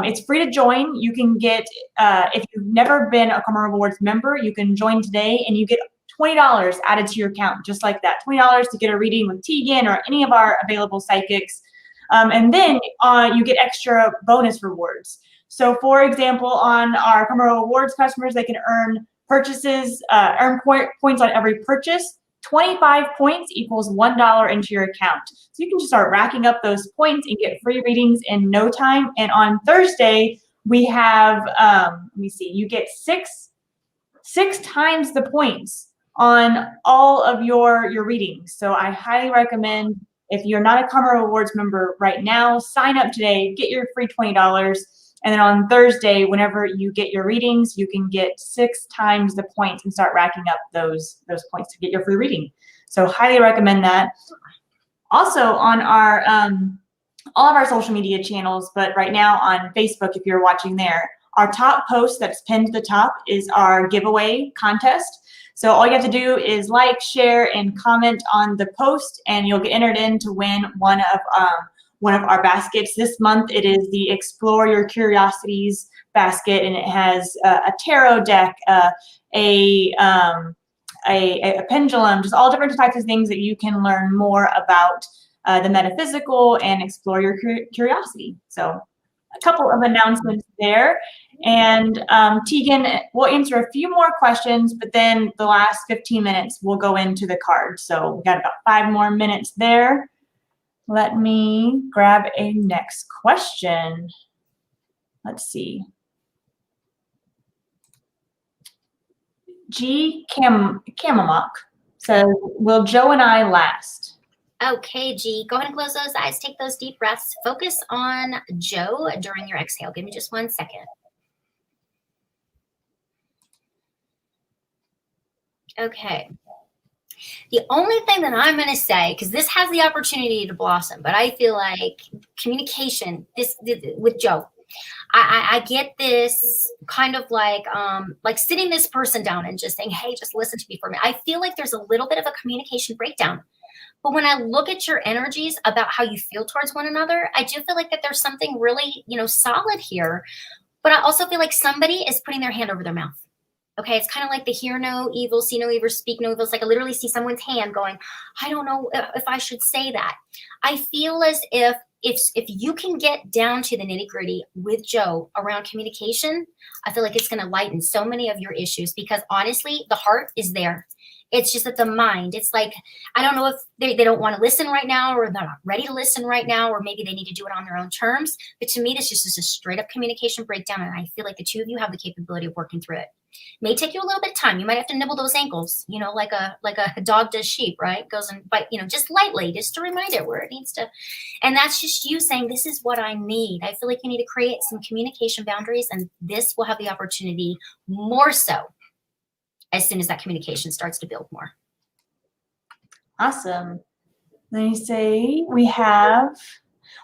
it's free to join. You can get, if you've never been a Karma Rewards member, you can join today and you get $20 added to your account, just like that. $20 to get a reading with Teagan or any of our available psychics. And then you get extra bonus rewards. So for example, on our Karma Rewards customers, they can earn points on every purchase. 25 points equals $1 into your account. So you can just start racking up those points and get free readings in no time. And on Thursday, we have, let me see, you get six times the points on all of your readings. So I highly recommend, if you're not a Karma Rewards member right now, sign up today, get your free $20. And then on Thursday, whenever you get your readings, you can get 6 times the points and start racking up those points to get your free reading. So highly recommend that. Also on our all of our social media channels, but right now on Facebook, if you're watching there, our top post that's pinned to the top is our giveaway contest. So all you have to do is like, share, and comment on the post, and you'll get entered in to win one of our baskets. This month it is the Explore Your Curiosities basket, and it has a tarot deck, a pendulum, just all different types of things that you can learn more about the metaphysical and explore your curiosity. So a couple of announcements there. And Teagan will answer a few more questions, but then the last 15 minutes we'll go into the cards. So we got about 5 more minutes there. Let me grab a next question. Let's see. G. Camamok says, will Joe and I last? Okay, G, go ahead and close those eyes. Take those deep breaths. Focus on Joe during your exhale. Give me just 1 second. Okay. The only thing that I'm going to say, because this has the opportunity to blossom, but I feel like communication with Joe, I get this kind of like sitting this person down and just saying, hey, just listen to me for a minute. I feel like there's a little bit of a communication breakdown. But when I look at your energies about how you feel towards one another, I do feel like that there's something really, solid here. But I also feel like somebody is putting their hand over their mouth. Okay, it's kind of like the hear no evil, see no evil, speak no evil. It's like I literally see someone's hand going, I don't know if I should say that. I feel as if you can get down to the nitty gritty with Joe around communication, I feel like it's going to lighten so many of your issues, because honestly, the heart is there. It's just that the mind, it's like, I don't know if they don't want to listen right now, or they're not ready to listen right now, or maybe they need to do it on their own terms. But to me, this just is a straight up communication breakdown. And I feel like the two of you have the capability of working through it. May take you a little bit of time. You might have to nibble those ankles, like a dog does sheep, right? Goes and bite, just lightly, just to remind it where it needs to. And that's just you saying, this is what I need. I feel like you need to create some communication boundaries, and this will have the opportunity more so as soon as that communication starts to build more. Awesome. Let me say we have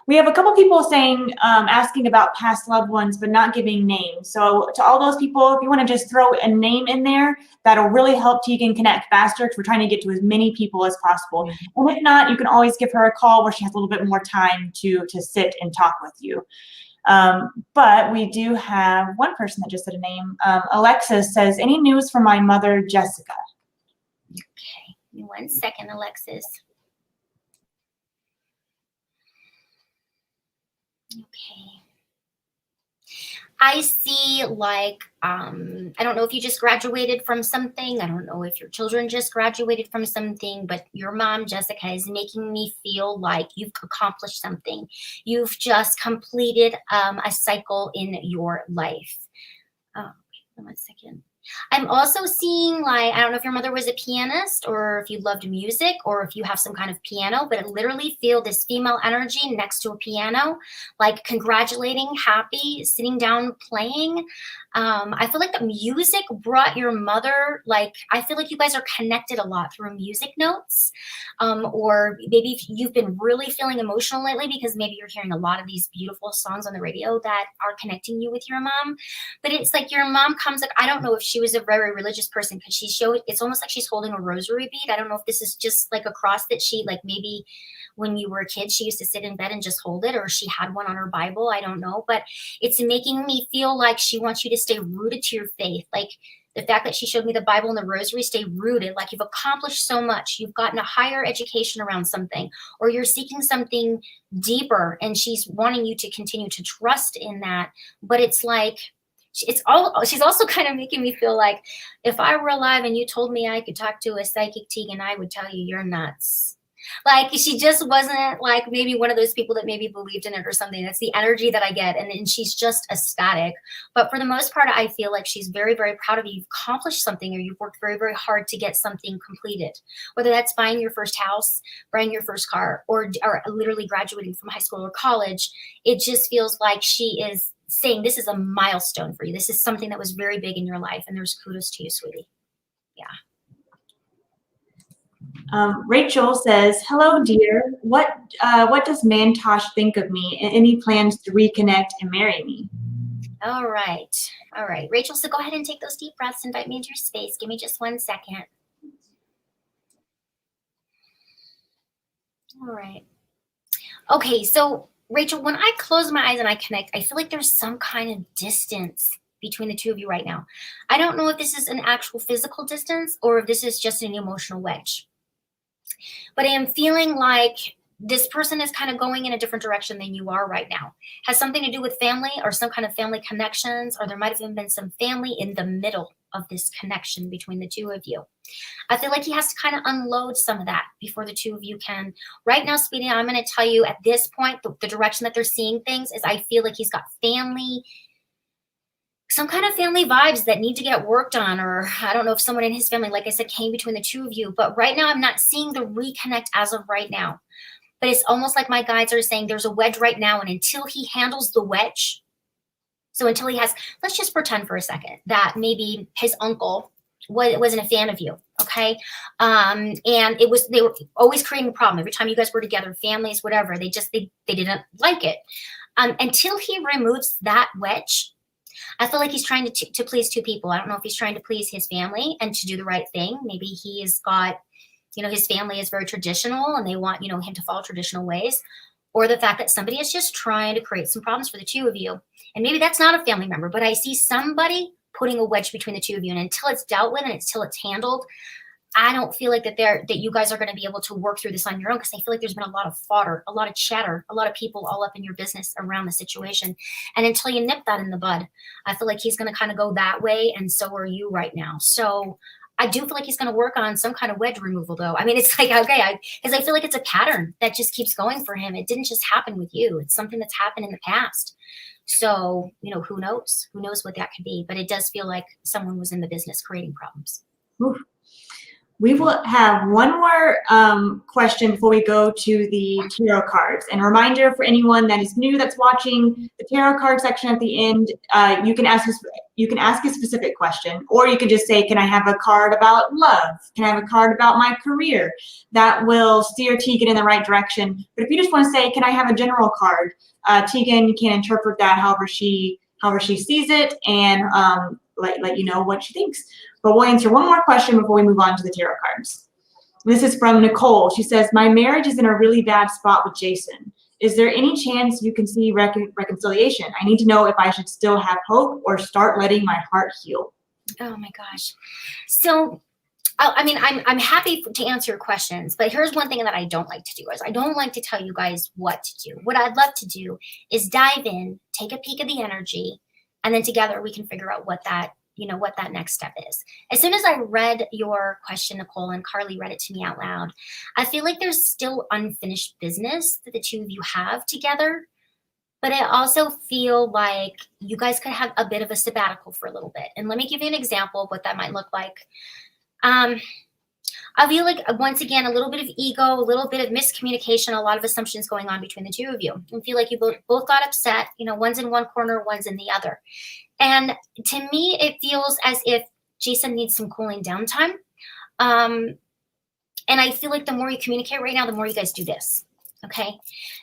a couple people saying, asking about past loved ones, but not giving names. So to all those people, if you want to just throw a name in there, that'll really help Teagan connect faster, because we're trying to get to as many people as possible. And if not, you can always give her a call where she has a little bit more time to sit and talk with you. But we do have one person that just said a name. Alexis says, any news from my mother, Jessica? Okay, give me 1 second, Alexis. Okay. I see like, I don't know if you just graduated from something. I don't know if your children just graduated from something, but your mom, Jessica, is making me feel like you've accomplished something. You've just completed a cycle in your life. Oh, 1 second. I'm also seeing, like, I don't know if your mother was a pianist or if you loved music or if you have some kind of piano, but I literally feel this female energy next to a piano, like congratulating, happy, sitting down, playing. I feel like the music brought your mother, like, I feel like you guys are connected a lot through music notes. Or maybe if you've been really feeling emotional lately because maybe you're hearing a lot of these beautiful songs on the radio that are connecting you with your mom. But it's like your mom comes, like, I don't know if she was a very religious person because she showed, it's almost like she's holding a rosary bead. I don't know if this is just like a cross that she, like, maybe when you were a kid, she used to sit in bed and just hold it, or she had one on her Bible. I don't know, but it's making me feel like she wants you to stay rooted to your faith. Like the fact that she showed me the Bible and the rosary, stay rooted, like you've accomplished so much. You've gotten a higher education around something, or you're seeking something deeper, and she's wanting you to continue to trust in that. But it's like, she's also kind of making me feel like if I were alive and you told me I could talk to a psychic, Teagan, I would tell you you're nuts. Like she just wasn't like maybe one of those people that maybe believed in it or something. That's the energy that I get. And she's just ecstatic. But for the most part, I feel like she's very, very proud of you. You've accomplished something, or you've worked very, very hard to get something completed. Whether that's buying your first house, buying your first car, or literally graduating from high school or college. It just feels like she is saying this is a milestone for you. This is something that was very big in your life. And there's kudos to you, sweetie. Yeah. Rachel says, hello, dear. What does Mantosh think of me, and any plans to reconnect and marry me? All right. All right. Rachel, so go ahead and take those deep breaths. Invite me into your space. Give me just 1 second. All right. Okay. So Rachel, when I close my eyes and I connect, I feel like there's some kind of distance between the two of you right now. I don't know if this is an actual physical distance or if this is just an emotional wedge. But I am feeling like this person is kind of going in a different direction than you are right now. Has something to do with family or some kind of family connections, or there might have even been some family in the middle of this connection between the two of you. I feel like he has to kind of unload some of that before the two of you can. Right now, sweetie, I'm going to tell you at this point, the direction that they're seeing things is I feel like he's got family, some kind of family vibes that need to get worked on, or I don't know if someone in his family, like I said, came between the two of you. But right now, I'm not seeing the reconnect as of right now. But it's almost like my guides are saying there's a wedge right now, and until he handles the wedge, so until he has, let's just pretend for a second that maybe his uncle wasn't a fan of you, okay? And they were always creating a problem every time you guys were together, families, whatever. They didn't like it. Until he removes that wedge, I feel like he's trying to please two people. I don't know if he's trying to please his family and to do the right thing. Maybe he's got, his family is very traditional and they want, him to follow traditional ways, or the fact that somebody is just trying to create some problems for the two of you. And maybe that's not a family member, but I see somebody putting a wedge between the two of you. And until it's dealt with and until it's handled, I don't feel like that you guys are going to be able to work through this on your own, because I feel like there's been a lot of fodder, a lot of chatter, a lot of people all up in your business around the situation. And until you nip that in the bud, I feel like he's going to kind of go that way, and so are you right now. So I do feel like he's going to work on some kind of wedge removal, though. I mean, it's like, okay, because I feel like it's a pattern that just keeps going for him. It didn't just happen with you. It's something that's happened in the past. So, who knows? Who knows what that could be? But it does feel like someone was in the business creating problems. Oof. We will have one more question before we go to the tarot cards. And a reminder for anyone that is new that's watching, the tarot card section at the end, you can ask a specific question, or you can just say, can I have a card about love? Can I have a card about my career? That will steer Teagan in the right direction. But if you just want to say, can I have a general card? Teagan can interpret that however she sees it, and let you know what she thinks. But we'll answer one more question before we move on to the tarot cards. This is from Nicole. She says, my marriage is in a really bad spot with Jason. Is there any chance you can see reconciliation? I need to know if I should still have hope or start letting my heart heal. Oh my gosh. So, I'm happy to answer your questions, but here's one thing that I don't like to do is I don't like to tell you guys what to do. What I'd love to do is dive in, take a peek of the energy, and then together we can figure out what that next step is. As soon as I read your question, Nicole, and Carly read it to me out loud, I feel like there's still unfinished business that the two of you have together. but I also feel like you guys could have a bit of a sabbatical for a little bit. And let me give you an example of what that might look like. I feel like, once again, a little bit of ego, a little bit of miscommunication, a lot of assumptions going on between the two of you. I feel like you both got upset. You know, one's in one corner, one's in the other. And to me, it feels as if Jason needs some cooling down time. And I feel like the more you communicate right now, the more you guys do this. Okay.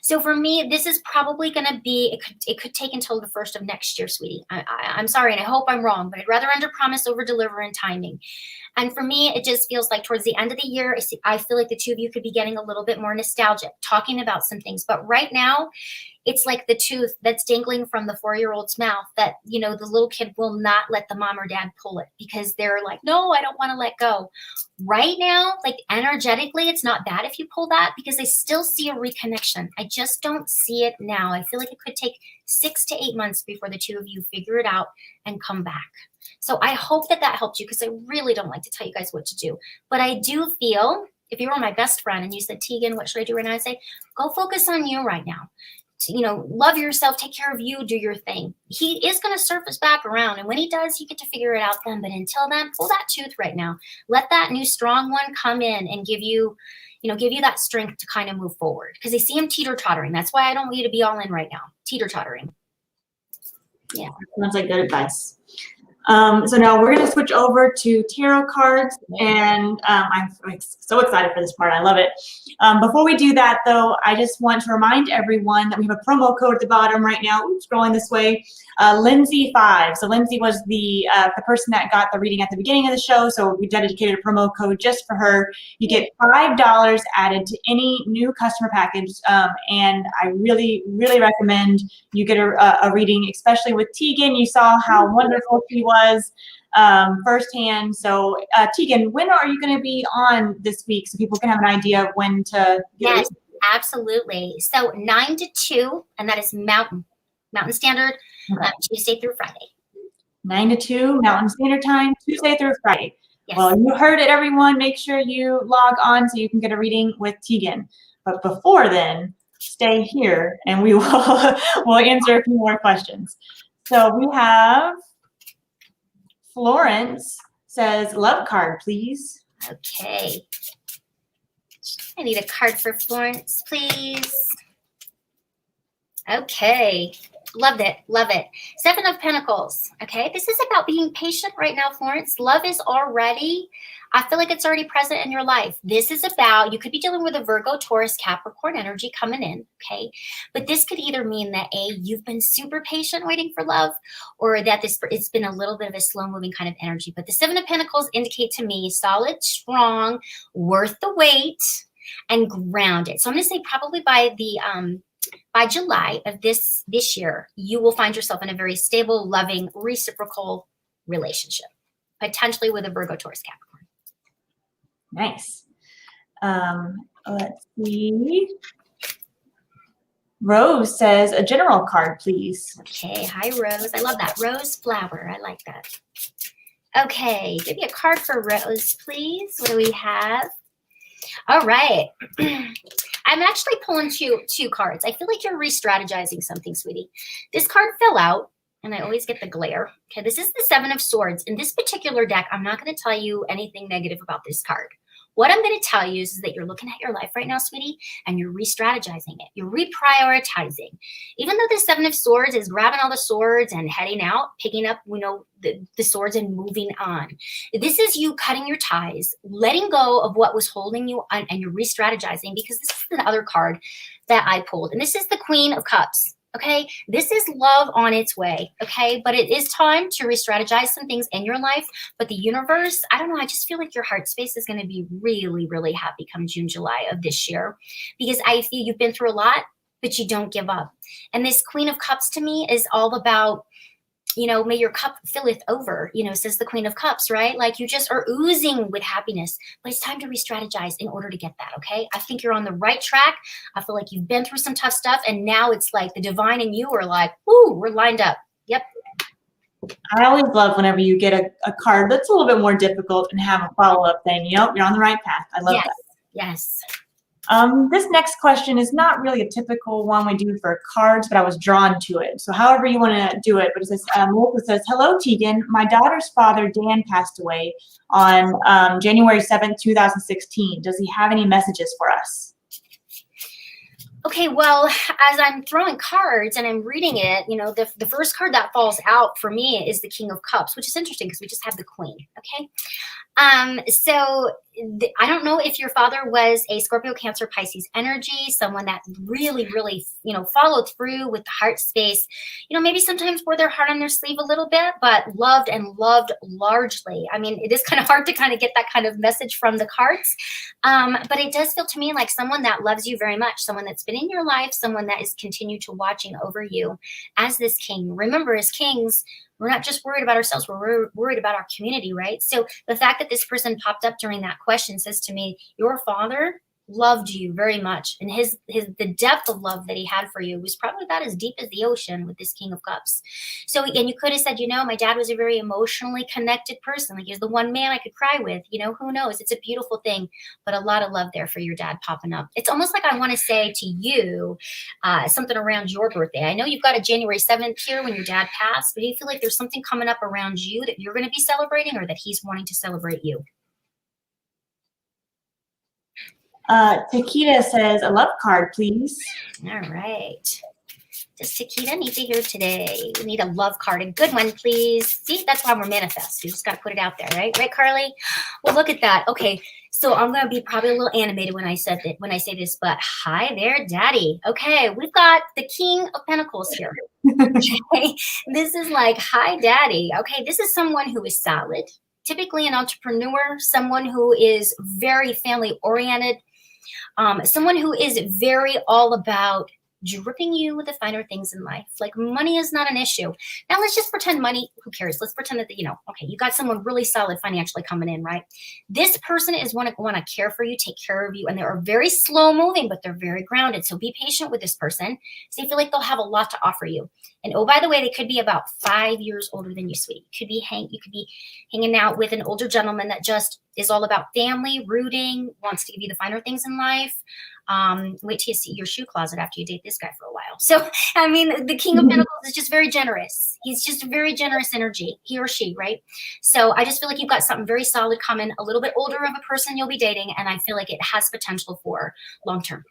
So for me, this is probably going to be, it could take until the 1st of next year, sweetie. I'm sorry, and I hope I'm wrong, but I'd rather under promise, over deliver in timing. And for me, it just feels like towards the end of the year, I feel like the two of you could be getting a little bit more nostalgic, talking about some things. But right now, it's like the tooth that's dangling from the 4-year-old's mouth that, you know, the little kid will not let the mom or dad pull it because they're like, no, I don't want to let go. Right now, like energetically, it's not bad if you pull that because I still see a reconnection. I just don't see it now. I feel like it could take 6 to 8 months before the two of you figure it out and come back. So I hope that helped you because I really don't like to tell you guys what to do. But I do feel, if you were my best friend and you said, Teagan, what should I do right now? I'd say, go focus on you right now. You know, love yourself, take care of you, do your thing. He is going to surface back around. And when he does, you get to figure it out then. But until then, pull that tooth right now. Let that new strong one come in and give you that strength to kind of move forward. Because I see him teeter-tottering. That's why I don't want you to be all in right now. Teeter-tottering. Yeah. Sounds like good advice. So now we're going to switch over to tarot cards, and I'm so excited for this part. I love it. Before we do that, though, I just want to remind everyone that we have a promo code at the bottom right now. Oops, scrolling this way. Lindsay 5. So Lindsay was the person that got the reading at the beginning of the show, so we dedicated a promo code just for her. You get $5 added to any new customer package, and I really, really recommend you get a reading, especially with Teagan. You saw how wonderful she was firsthand. So Teagan, when are you going to be on this week so people can have an idea of when to get Yes, absolutely. So 9 to 2, and that is Mountain Standard, Tuesday through Friday. 9 to 2 Mountain Standard Time, Tuesday through Friday. Yes. Well, you heard it, everyone. Make sure you log on so you can get a reading with Teagan. But before then, stay here and we will we'll answer a few more questions. So we have Florence says, love card, please. Okay. I need a card for Florence, please. Okay. Love it. Love it. 7 of Pentacles. Okay. This is about being patient right now, Florence. Love is already, I feel like it's already present in your life. This is about, you could be dealing with a Virgo, Taurus, Capricorn energy coming in. Okay. But this could either mean that you've been super patient waiting for love, or that it's been a little bit of a slow moving kind of energy. But the 7 of Pentacles indicate to me solid, strong, worth the wait, and grounded. So I'm going to say probably by July of this year, you will find yourself in a very stable, loving, reciprocal relationship, potentially with a Virgo, Taurus, Capricorn. Nice. Let's see. Rose says, a general card, please. Okay. Hi, Rose. I love that. Rose flower. I like that. Okay. Give me a card for Rose, please. What do we have? All right. I'm actually pulling two cards. I feel like you're re-strategizing something, sweetie. This card fell out, and I always get the glare. Okay, this is the 7 of Swords. In this particular deck, I'm not going to tell you anything negative about this card. What I'm going to tell you is that you're looking at your life right now, sweetie, and you're re-strategizing it. You're reprioritizing. Even though the 7 of Swords is grabbing all the swords and heading out, picking up, the swords and moving on. This is you cutting your ties, letting go of what was holding you on, and you're re-strategizing, because this is the other card that I pulled. And this is the Queen of Cups. Okay, this is love on its way. Okay, but it is time to re-strategize some things in your life. But the universe, I don't know, I just feel like your heart space is going to be really, really happy come June, July of this year, because I feel you've been through a lot, but you don't give up. And this Queen of Cups to me is all about, may your cup filleth over, says the Queen of Cups, right? Like you just are oozing with happiness, but it's time to re-strategize in order to get that, okay? I think you're on the right track. I feel like you've been through some tough stuff, and now it's like the divine and you are like, woo, we're lined up. Yep. I always love whenever you get a card that's a little bit more difficult and have a follow-up thing. You're on the right path. I love that. Yes. This next question is not really a typical one we do for cards, but I was drawn to it. So however you want to do it, but it says, Melissa says, hello, Teagan. My daughter's father, Dan, passed away on January 7th, 2016. Does he have any messages for us? Okay, well, as I'm throwing cards and I'm reading it, you know, the first card that falls out for me is the King of Cups, which is interesting because we just have the Queen, okay? I don't know if your father was a Scorpio, Cancer, Pisces energy, someone that really, really, you know, followed through with the heart space. You know, maybe sometimes wore their heart on their sleeve a little bit, but loved and loved largely. I mean, it is kind of hard to kind of get that kind of message from the cards. But it does feel to me like someone that loves you very much, someone that's been in your life, someone that is continued to watching over you as this king. Remember, as kings, we're not just worried about ourselves, we're worried about our community, right? So the fact that this person popped up during that question says to me, your father loved you very much. And the depth of love that he had for you was probably about as deep as the ocean with this King of Cups. So, and you could have said, you know, my dad was a very emotionally connected person. Like, he was the one man I could cry with, you know, who knows? It's a beautiful thing, but a lot of love there for your dad popping up. It's almost like I want to say to you something around your birthday. I know you've got a January 7th here when your dad passed, but do you feel like there's something coming up around you that you're going to be celebrating or that he's wanting to celebrate you? Takita says, a love card, please. All right. Does Takita need to hear today? We need a love card, a good one, please. See, that's why we're manifest. You just got to put it out there, right? Right, Carly? Well, look at that. Okay, so I'm going to be probably a little animated when I say this, but hi there, Daddy. Okay, we've got the King of Pentacles here. Okay, this is like, hi, Daddy. Okay, this is someone who is solid, typically an entrepreneur, someone who is very family-oriented, someone who is very all about dripping you with the finer things in life. Like, money is not an issue. Now let's just pretend money, who cares? Let's pretend that, you know, okay, you got someone really solid financially coming in, right? This person is want to care for you, take care of you, and they're very slow moving, but they're very grounded. So be patient with this person. So you feel like they'll have a lot to offer you. And oh, by the way, they could be about 5 years older than you, sweetie. You could be hanging out with an older gentleman that just is all about family, rooting, wants to give you the finer things in life. Wait till you see your shoe closet after you date this guy for a while. So, I mean, the King of Pentacles is just very generous. He's just a very generous energy, he or she, right? So I just feel like you've got something very solid coming, a little bit older of a person you'll be dating, and I feel like it has potential for long-term.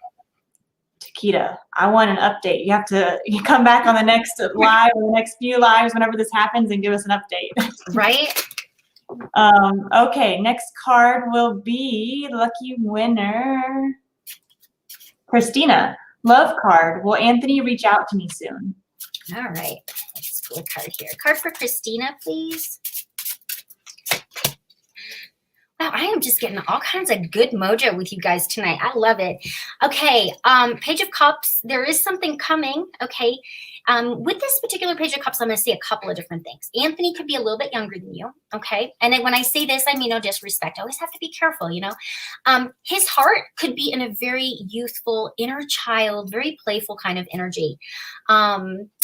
Takita, I want an update. You have to come back on the next live or the next few lives whenever this happens and give us an update. Right? Okay, next card will be lucky winner. Christina, love card. Will Anthony reach out to me soon? All right. Let's pull a card here. Card for Christina, please. Wow, I am just getting all kinds of good mojo with you guys tonight. I love it. Okay, Page of Cups. There is something coming, okay? With this particular Page of Cups, I'm going to see a couple of different things. Anthony could be a little bit younger than you, okay? And then when I say this, I mean no disrespect. I always have to be careful, you know? His heart could be in a very youthful, inner child, very playful kind of energy.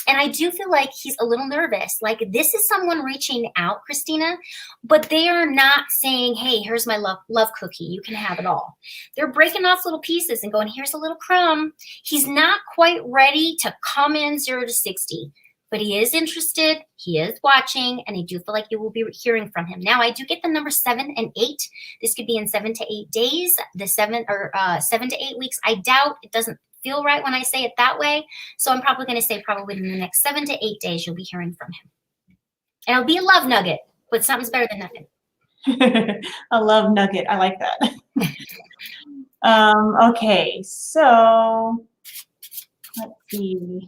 And I do feel like he's a little nervous. Like, this is someone reaching out, Christina, but they are not saying, hey, here's my love cookie. You can have it all. They're breaking off little pieces and going, here's a little crumb. He's not quite ready to come in 0 to 60, but he is interested. He is watching, and I do feel like you will be hearing from him. Now, I do get the number 7 and 8. This could be in 7 to 8 days, the 7 to 8 weeks. I doubt it doesn't feel right when I say it that way. So I'm probably going to say probably in the next 7 to 8 days, you'll be hearing from him. And it'll be a love nugget, but something's better than nothing. A love nugget. I like that. Okay, so let's see.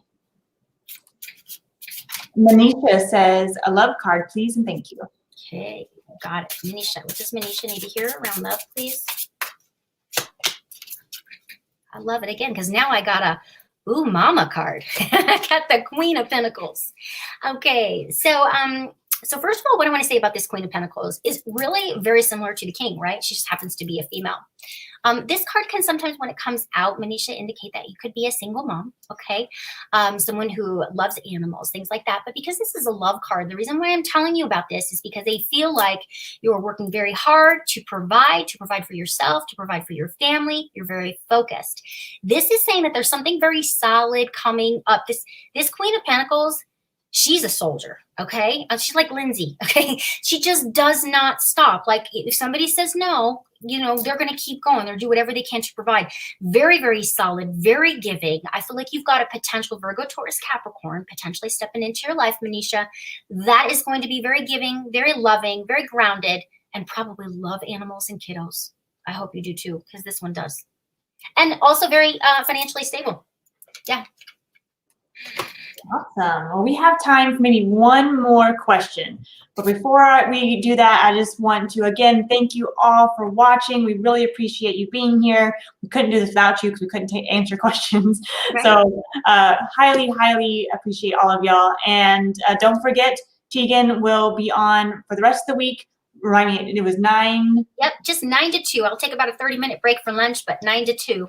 Manisha says, a love card, please, and thank you. Okay, got it. Manisha, what does Manisha need to hear around love, please? I love it again, because now I got a mama card. I got the Queen of Pentacles. Okay, so So first of all, what I want to say about this Queen of Pentacles is really very similar to the King, right? She just happens to be a female. This card can sometimes, when it comes out, Manisha, indicate that you could be a single mom, okay? Someone who loves animals, things like that. But because this is a love card, the reason why I'm telling you about this is because they feel like you're working very hard to provide for yourself, to provide for your family. You're very focused. This is saying that there's something very solid coming up. This Queen of Pentacles, she's a soldier, okay? She's like Lindsay, okay? She just does not stop. Like if somebody says no, you know, they're going to keep going. They'll do whatever they can to provide. Very, very solid, very giving. I feel like you've got a potential Virgo, Taurus, Capricorn, potentially stepping into your life, Manisha. That is going to be very giving, very loving, very grounded, and probably love animals and kiddos. I hope you do too, because this one does. And also very financially stable. Yeah. Awesome. Well, we have time for maybe one more question. But before we do that, I just want to, again, thank you all for watching. We really appreciate you being here. We couldn't do this without you because we couldn't answer questions. Right. So highly, highly appreciate all of y'all. And don't forget, Teagan will be on for the rest of the week. Remind me, it was 9. Yep, just 9 to 2. I'll take about a 30-minute break for lunch, but 9 to 2.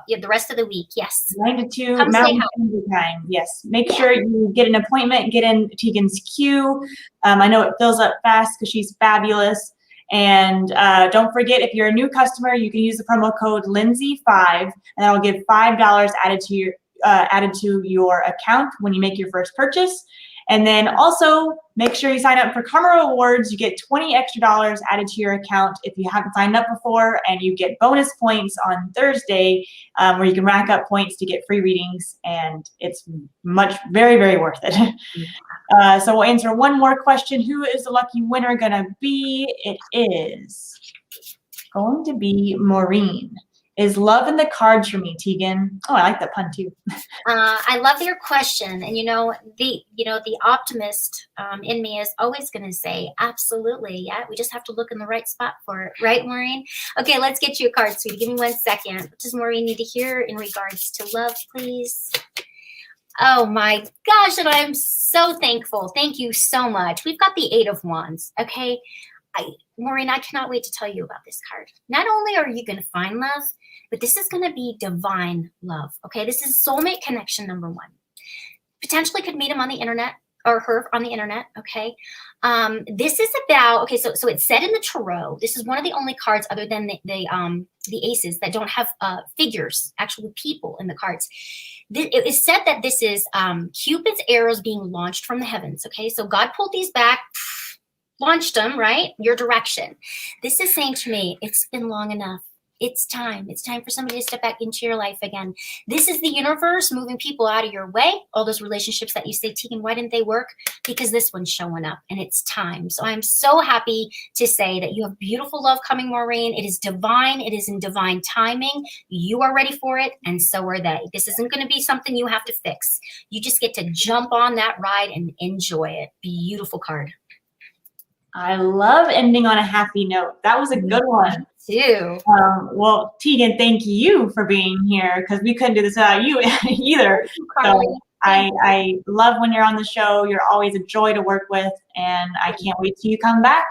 Yeah, the rest of the week, yes. 9 to 2 Mountain Standard Time, yes. Make sure you get an appointment, get in Teagan's queue. I know it fills up fast because she's fabulous. And don't forget, if you're a new customer, you can use the promo code Lindsay5, and that'll give $5 added to your account when you make your first purchase. And then also make sure you sign up for Karma Rewards. You get $20 extra added to your account if you haven't signed up before, and you get bonus points on Thursday where you can rack up points to get free readings, and it's very, very worth it. So we'll answer one more question. Who is the lucky winner gonna be? It is going to be Maureen. Is love in the cards for me, Teagan? Oh, I like that pun too. I love your question, and the optimist in me is always going to say, absolutely, yeah. We just have to look in the right spot for it, right, Maureen? Okay, let's get you a card, sweetie. Give me 1 second. What does Maureen need to hear in regards to love, please? Oh my gosh, and I'm so thankful. Thank you so much. We've got the 8 of Wands. Okay, Maureen, I cannot wait to tell you about this card. Not only are you going to find love, but this is going to be divine love, okay? This is soulmate connection number 1. Potentially could meet him on the internet or her on the internet, okay? This is about, okay, so it's said in the tarot. This is one of the only cards other than the aces that don't have figures, actual people in the cards. It is said that this is Cupid's arrows being launched from the heavens, okay? So God pulled these back, launched them, right? Your direction. This is saying to me, it's been long enough. It's time. It's time for somebody to step back into your life again. This is the universe moving people out of your way. All those relationships that you say, Teagan, why didn't they work? Because this one's showing up and it's time. So I'm so happy to say that you have beautiful love coming, Maureen. It is divine. It is in divine timing. You are ready for it, and so are they. This isn't going to be something you have to fix. You just get to jump on that ride and enjoy it. Beautiful card. I love ending on a happy note. That was a good one. Too. Well, Teagan, thank you for being here because we couldn't do this without you either. So I love when you're on the show. You're always a joy to work with, and I can't wait till you come back.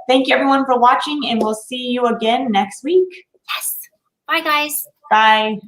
Thank you, everyone, for watching, and we'll see you again next week. Yes. Bye, guys. Bye.